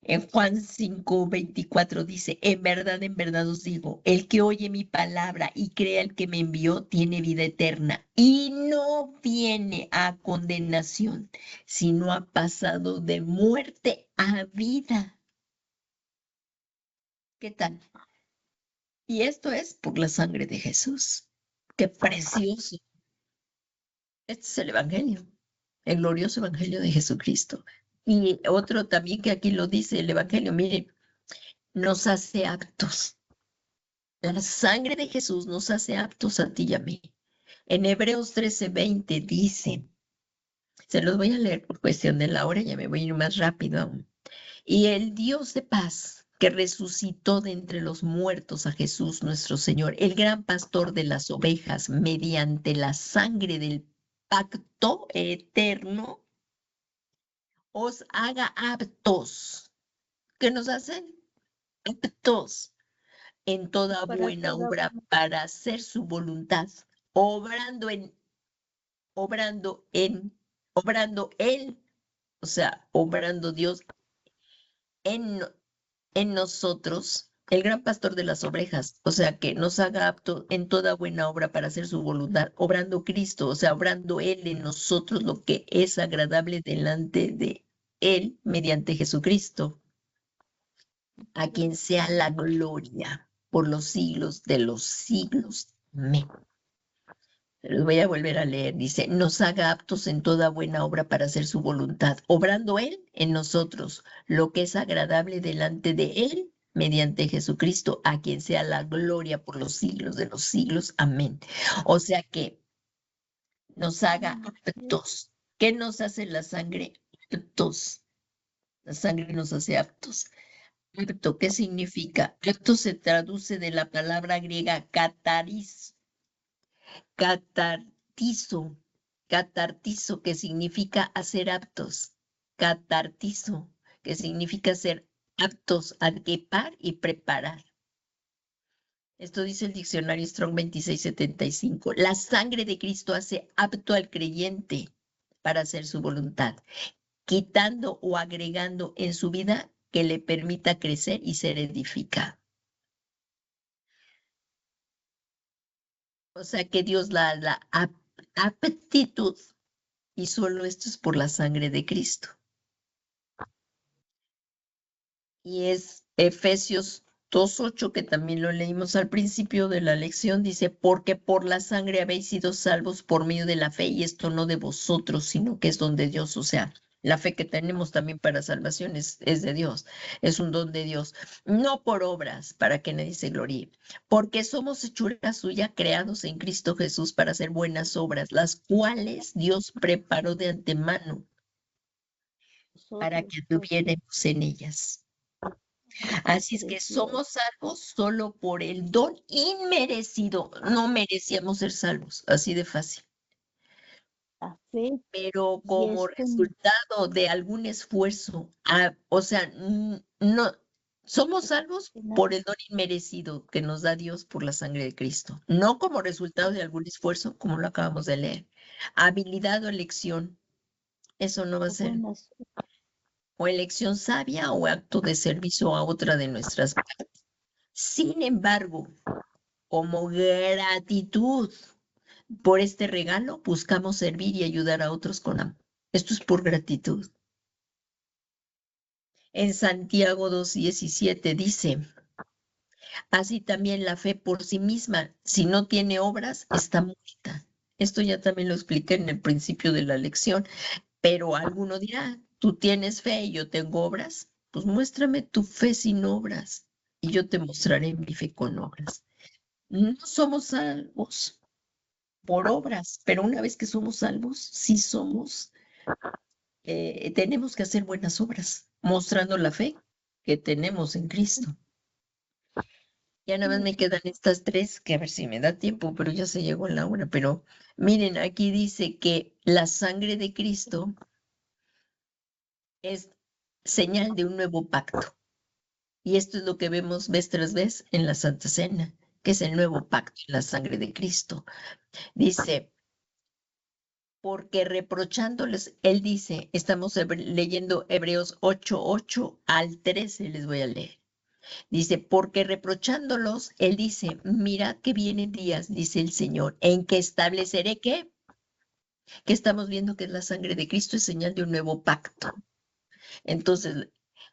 En Juan 5:24 dice, en verdad os digo, el que oye mi palabra y cree al que me envió, tiene vida eterna y no viene a condenación, sino ha pasado de muerte a vida. ¿Qué tal? Y esto es por la sangre de Jesús. ¡Qué precioso! Este es el Evangelio. el glorioso evangelio de Jesucristo. Y otro también que aquí lo dice el evangelio, miren, nos hace aptos. La sangre de Jesús nos hace aptos a ti y a mí. En Hebreos 13:20 dice, se los voy a leer por cuestión de la hora, ya me voy a ir más rápido aún. Y el Dios de paz, que resucitó de entre los muertos a Jesús nuestro Señor, el gran pastor de las ovejas, mediante la sangre del pacto eterno, os haga aptos. ¿Qué nos hacen? Aptos en toda Para buena toda obra para hacer su voluntad, obrando Él, o sea, obrando Dios en, en nosotros, el gran pastor de las ovejas, o sea, que nos haga apto en toda buena obra para hacer su voluntad, obrando Cristo, o sea, obrando Él en nosotros lo que es agradable delante de Él mediante Jesucristo, a quien sea la gloria por los siglos de los siglos. Amén. Los voy a volver a leer. Dice, nos haga aptos en toda buena obra para hacer su voluntad, obrando Él en nosotros lo que es agradable delante de Él mediante Jesucristo, a quien sea la gloria por los siglos de los siglos. Amén. O sea que nos haga aptos. ¿Qué nos hace la sangre? Aptos. La sangre nos hace aptos. Apto, ¿qué significa? Apto se traduce de la palabra griega catartizo, que significa hacer aptos. Catartizo, que significa ser aptos a equipar y preparar. Esto dice el diccionario Strong 2675. La sangre de Cristo hace apto al creyente para hacer su voluntad, quitando o agregando en su vida que le permita crecer y ser edificado. O sea que Dios da la aptitud, y solo esto es por la sangre de Cristo. Y es Efesios 2:8, que también lo leímos al principio de la lección, dice, porque por la sangre habéis sido salvos por medio de la fe, y esto no de vosotros, sino que es don de Dios. O sea, la fe que tenemos también para salvación es de Dios, es un don de Dios, no por obras, para que nadie se gloríe, porque somos hechura suya, creados en Cristo Jesús para hacer buenas obras, las cuales Dios preparó de antemano para que anduviéramos en ellas. Así es que somos salvos solo por el don inmerecido. No merecíamos ser salvos, así de fácil. Pero como resultado de algún esfuerzo, o sea, no, somos salvos por el don inmerecido que nos da Dios por la sangre de Cristo, no como resultado de algún esfuerzo, como lo acabamos de leer. Habilidad o elección, eso no va a ser. O elección sabia o acto de servicio a otra de nuestras partes. Sin embargo, como gratitud por este regalo, buscamos servir y ayudar a otros con amor. Esto es por gratitud. En Santiago 2:17 dice, así también la fe por sí misma, si no tiene obras, está muerta. Esto ya también lo expliqué en el principio de la lección, pero alguno dirá, tú tienes fe y yo tengo obras, pues muéstrame tu fe sin obras y yo te mostraré mi fe con obras. No somos salvos por obras, pero una vez que somos salvos, sí somos, tenemos que hacer buenas obras, mostrando la fe que tenemos en Cristo. Ya nada más me quedan estas tres, que a ver si me da tiempo, pero ya se llegó la hora. Pero miren, aquí dice que la sangre de Cristo es señal de un nuevo pacto. Y esto es lo que vemos vez tras vez en la Santa Cena, que es el nuevo pacto en la sangre de Cristo. Dice, porque reprochándoles, él dice, estamos leyendo Hebreos 8:8 al 13, les voy a leer. Dice, porque reprochándolos, él dice, mira que vienen días, dice el Señor, en que estableceré que estamos viendo que es la sangre de Cristo, es señal de un nuevo pacto. Entonces,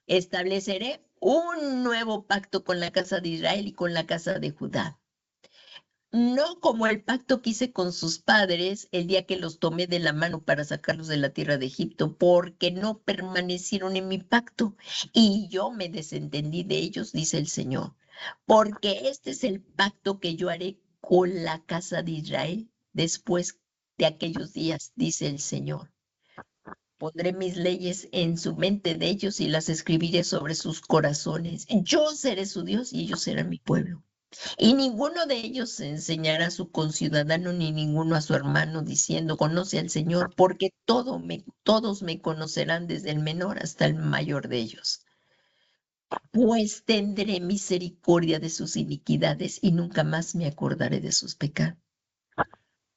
estableceré un nuevo pacto con la casa de Israel y con la casa de Judá. no como el pacto que hice con sus padres el día que los tomé de la mano para sacarlos de la tierra de Egipto, porque no permanecieron en mi pacto y yo me desentendí de ellos, dice el Señor. Porque este es el pacto que yo haré con la casa de Israel después de aquellos días, dice el Señor. Pondré mis leyes en su mente de ellos y las escribiré sobre sus corazones. Yo seré su Dios y ellos serán mi pueblo. Y ninguno de ellos enseñará a su conciudadano ni ninguno a su hermano diciendo, conoce al Señor, porque todos me conocerán desde el menor hasta el mayor de ellos. Pues tendré misericordia de sus iniquidades y nunca más me acordaré de sus pecados.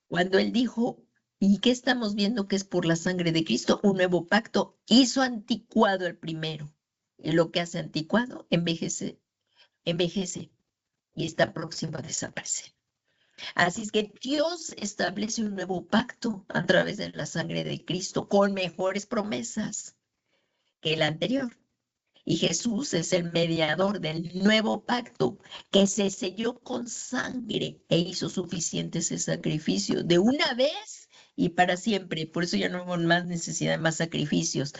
Cuando él dijo, ¿y qué estamos viendo que es por la sangre de Cristo? Un nuevo pacto hizo anticuado el primero. Y lo que hace anticuado envejece y está próximo a desaparecer. Así es que Dios establece un nuevo pacto a través de la sangre de Cristo con mejores promesas que el anterior. Y Jesús es el mediador del nuevo pacto que se selló con sangre e hizo suficiente ese sacrificio de una vez y para siempre. Por eso ya no hubo más necesidad de más sacrificios,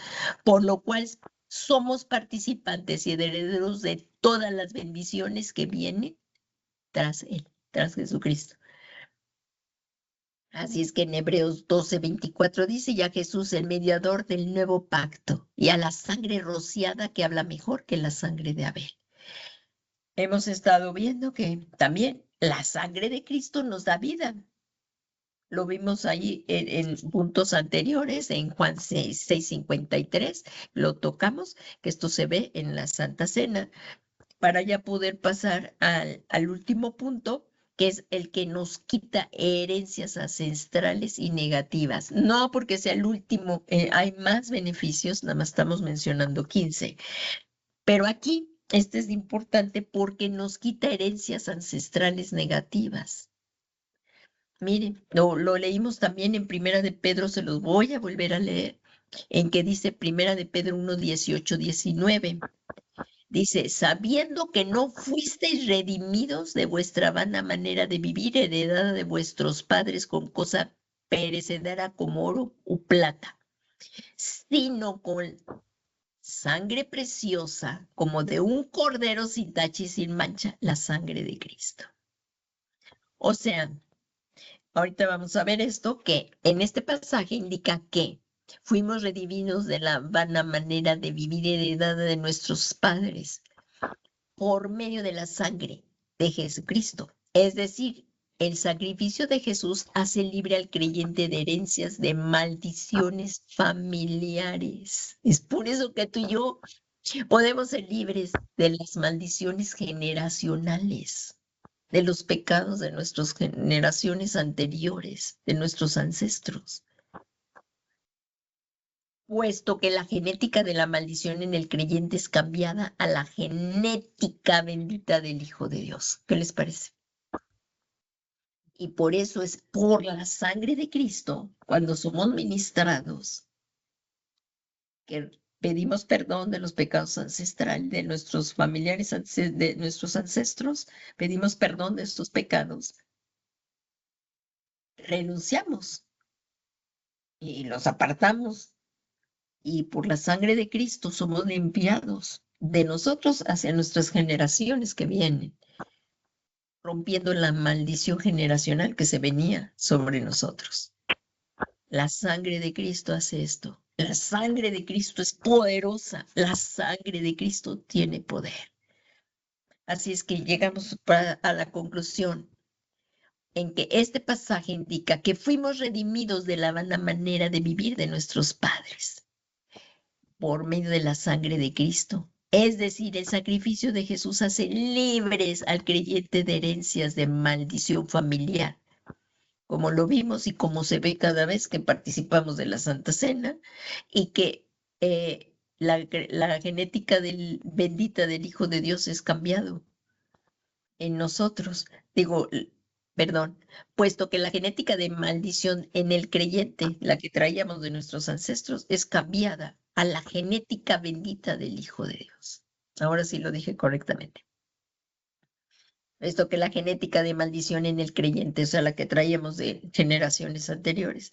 por lo cual somos participantes y herederos de todas las bendiciones que vienen tras él, tras Jesucristo. Así es que en Hebreos 12:24 dice, ya Jesús, el mediador del nuevo pacto, y a la sangre rociada que habla mejor que la sangre de Abel. Hemos estado viendo que también la sangre de Cristo nos da vida. Lo vimos ahí en puntos anteriores, en Juan 6:53, lo tocamos, que esto se ve en la Santa Cena, para ya poder pasar al último punto, que es el que nos quita herencias ancestrales y negativas. No porque sea el último, hay más beneficios, nada más estamos mencionando 15. Pero aquí, este es importante porque nos quita herencias ancestrales negativas. Miren, lo leímos también en Primera de Pedro, se los voy a volver a leer, en que dice Primera de Pedro 1:18-19. Dice, sabiendo que no fuisteis redimidos de vuestra vana manera de vivir heredada de vuestros padres con cosa perecedera como oro o plata, sino con sangre preciosa como de un cordero sin tacha y sin mancha, la sangre de Cristo. O sea, ahorita vamos a ver esto, que en este pasaje indica que fuimos redimidos de la vana manera de vivir heredada de nuestros padres por medio de la sangre de Jesucristo. Es decir, el sacrificio de Jesús hace libre al creyente de herencias de maldiciones familiares. Es por eso que tú y yo podemos ser libres de las maldiciones generacionales, de los pecados de nuestras generaciones anteriores, de nuestros ancestros. Puesto que la genética de la maldición en el creyente es cambiada a la genética bendita del Hijo de Dios. ¿Qué les parece? Y por eso es por la sangre de Cristo, cuando somos ministrados, que pedimos perdón de los pecados ancestrales, de nuestros familiares, de nuestros ancestros, pedimos perdón de estos pecados. Renunciamos y los apartamos. Y por la sangre de Cristo somos limpiados de nosotros hacia nuestras generaciones que vienen, rompiendo la maldición generacional que se venía sobre nosotros. La sangre de Cristo hace esto. La sangre de Cristo es poderosa. La sangre de Cristo tiene poder. Así es que llegamos a la conclusión en que este pasaje indica que fuimos redimidos de la vana manera de vivir de nuestros padres por medio de la sangre de Cristo. Es decir, el sacrificio de Jesús hace libres al creyente de herencias de maldición familiar, como lo vimos y como se ve cada vez que participamos de la Santa Cena, y que la genética bendita del Hijo de Dios es cambiado en nosotros. Puesto que la genética de maldición en el creyente, la que traíamos de nuestros ancestros, es cambiada a la genética bendita del Hijo de Dios. Ahora sí lo dije correctamente. Esto que la genética de maldición en el creyente, o sea, la que traíamos de generaciones anteriores,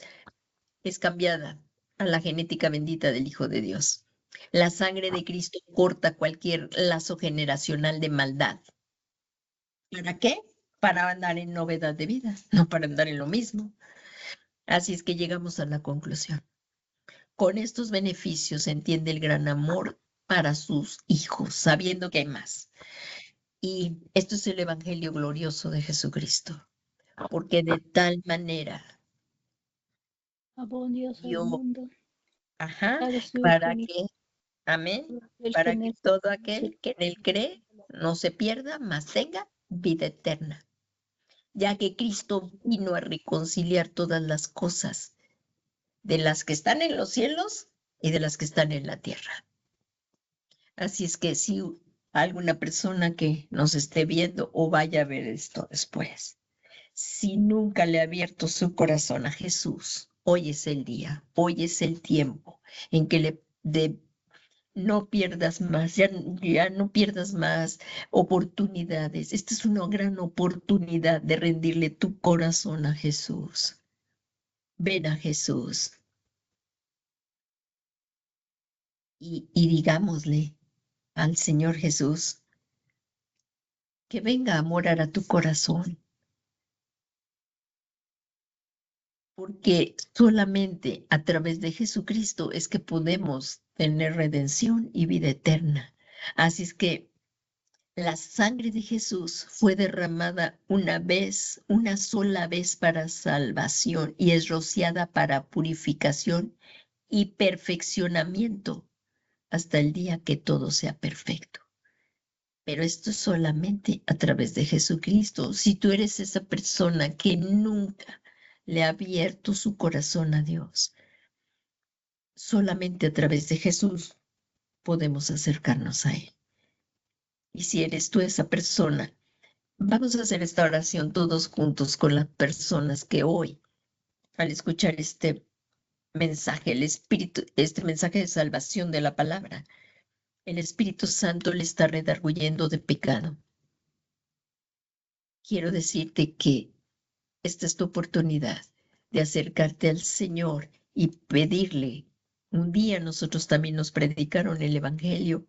es cambiada a la genética bendita del Hijo de Dios. La sangre de Cristo corta cualquier lazo generacional de maldad. ¿Para qué? Para andar en novedad de vida, no para andar en lo mismo. Así es que llegamos a la conclusión. Con estos beneficios se entiende el gran amor para sus hijos, sabiendo que hay más. Y esto es el Evangelio glorioso de Jesucristo, porque de tal manera Amó Dios al dio, mundo, ajá, a su para unigénito, que, amén, el que para en que él todo se aquel que en él cree no se pierda, mas tenga vida eterna, ya que Cristo vino a reconciliar todas las cosas, de las que están en los cielos y de las que están en la tierra. Así es que si alguna persona que nos esté viendo o vaya a ver esto después, si nunca le ha abierto su corazón a Jesús, hoy es el día, hoy es el tiempo en que no pierdas más, ya no pierdas más oportunidades. Esta es una gran oportunidad de rendirle tu corazón a Jesús. Ven a Jesús y digámosle al Señor Jesús que venga a morar a tu corazón, porque solamente a través de Jesucristo es que podemos tener redención y vida eterna. Así es que la sangre de Jesús fue derramada una vez, una sola vez para salvación y es rociada para purificación y perfeccionamiento hasta el día que todo sea perfecto. Pero esto es solamente a través de Jesucristo. Si tú eres esa persona que nunca le ha abierto su corazón a Dios, solamente a través de Jesús podemos acercarnos a Él. Y si eres tú esa persona, vamos a hacer esta oración todos juntos con las personas que hoy, al escuchar este mensaje, este mensaje de salvación de la palabra, el Espíritu Santo le está redarguyendo de pecado. Quiero decirte que esta es tu oportunidad de acercarte al Señor y pedirle. Un día nosotros también nos predicaron el Evangelio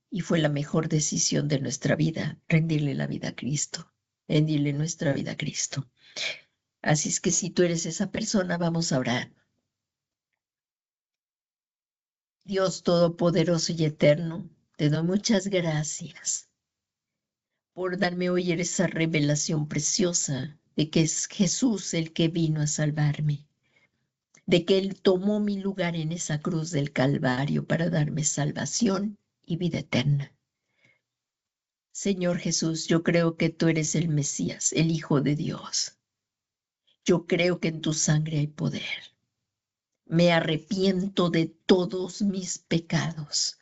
y fue la mejor decisión de nuestra vida, rendirle la vida a Cristo, rendirle nuestra vida a Cristo. Así es que si tú eres esa persona, vamos a orar. Dios Todopoderoso y Eterno, te doy muchas gracias por darme hoy esa revelación preciosa de que es Jesús el que vino a salvarme, de que Él tomó mi lugar en esa cruz del Calvario para darme salvación y vida eterna. Señor Jesús, yo creo que tú eres el Mesías, el Hijo de Dios. Yo creo que en tu sangre hay poder. Me arrepiento de todos mis pecados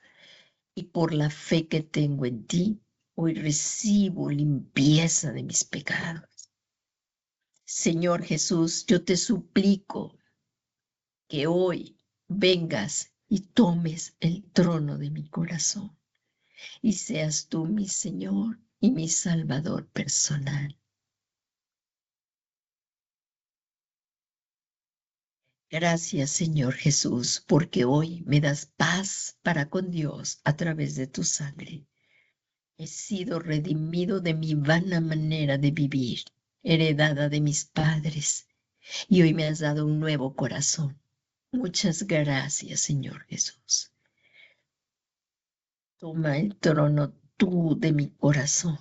y por la fe que tengo en ti, hoy recibo limpieza de mis pecados. Señor Jesús, yo te suplico que hoy vengas y tomes el trono de mi corazón y seas tú mi Señor y mi Salvador personal. Gracias, Señor Jesús, porque hoy me das paz para con Dios a través de tu sangre. He sido redimido de mi vana manera de vivir, heredada de mis padres, y hoy me has dado un nuevo corazón. Muchas gracias, Señor Jesús. Toma el trono tú de mi corazón.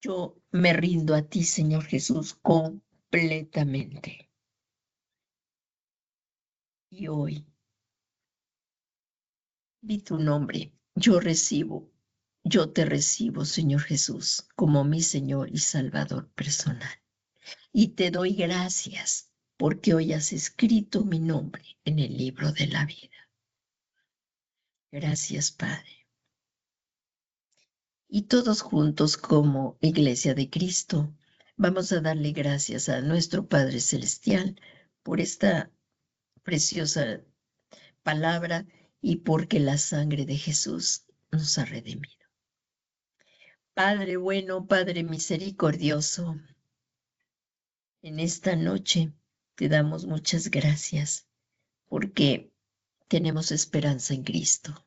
Yo me rindo a ti, Señor Jesús, completamente. Y hoy vi tu nombre. Yo te recibo, Señor Jesús, como mi Señor y Salvador personal. Y te doy gracias porque hoy has escrito mi nombre en el libro de la vida. Gracias, Padre. Y todos juntos como Iglesia de Cristo, vamos a darle gracias a nuestro Padre Celestial por esta preciosa palabra y porque la sangre de Jesús nos ha redimido. Padre bueno, Padre misericordioso, en esta noche te damos muchas gracias porque tenemos esperanza en Cristo.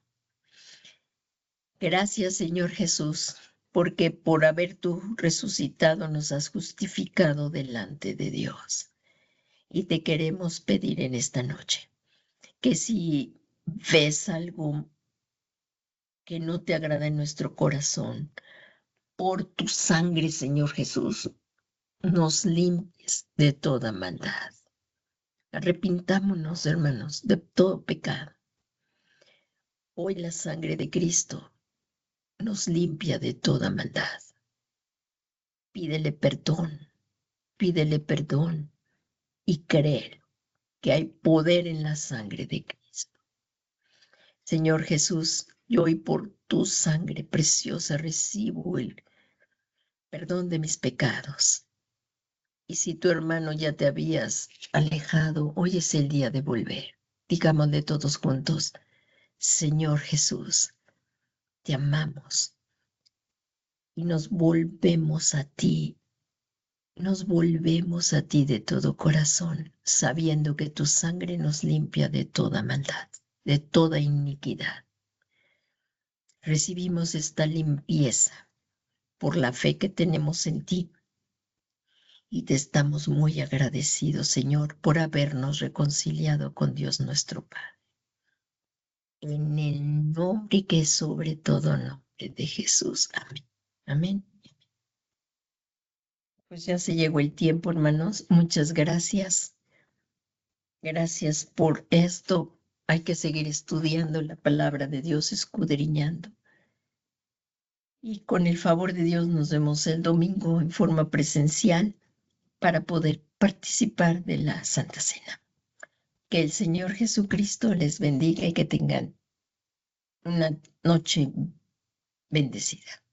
Gracias, Señor Jesús, porque por haber tú resucitado nos has justificado delante de Dios. Y te queremos pedir en esta noche que si ves algo que no te agrada en nuestro corazón, por tu sangre, Señor Jesús, nos limpies de toda maldad. Arrepintámonos, hermanos, de todo pecado. Hoy la sangre de Cristo nos limpia de toda maldad. Pídele perdón y créelo, que hay poder en la sangre de Cristo. Señor Jesús, yo hoy por tu sangre preciosa recibo el perdón de mis pecados. Y si tu hermano ya te habías alejado, hoy es el día de volver. Digámosle todos juntos, Señor Jesús, te amamos y nos volvemos a ti. Nos volvemos a ti de todo corazón, sabiendo que tu sangre nos limpia de toda maldad, de toda iniquidad. Recibimos esta limpieza por la fe que tenemos en ti y te estamos muy agradecidos, Señor, por habernos reconciliado con Dios nuestro Padre. En el nombre que es sobre todo nombre de Jesús. Amén. Amén. Pues ya se llegó el tiempo, hermanos. Muchas gracias. Gracias por esto. Hay que seguir estudiando la palabra de Dios, escudriñando. Y con el favor de Dios nos vemos el domingo en forma presencial para poder participar de la Santa Cena. Que el Señor Jesucristo les bendiga y que tengan una noche bendecida.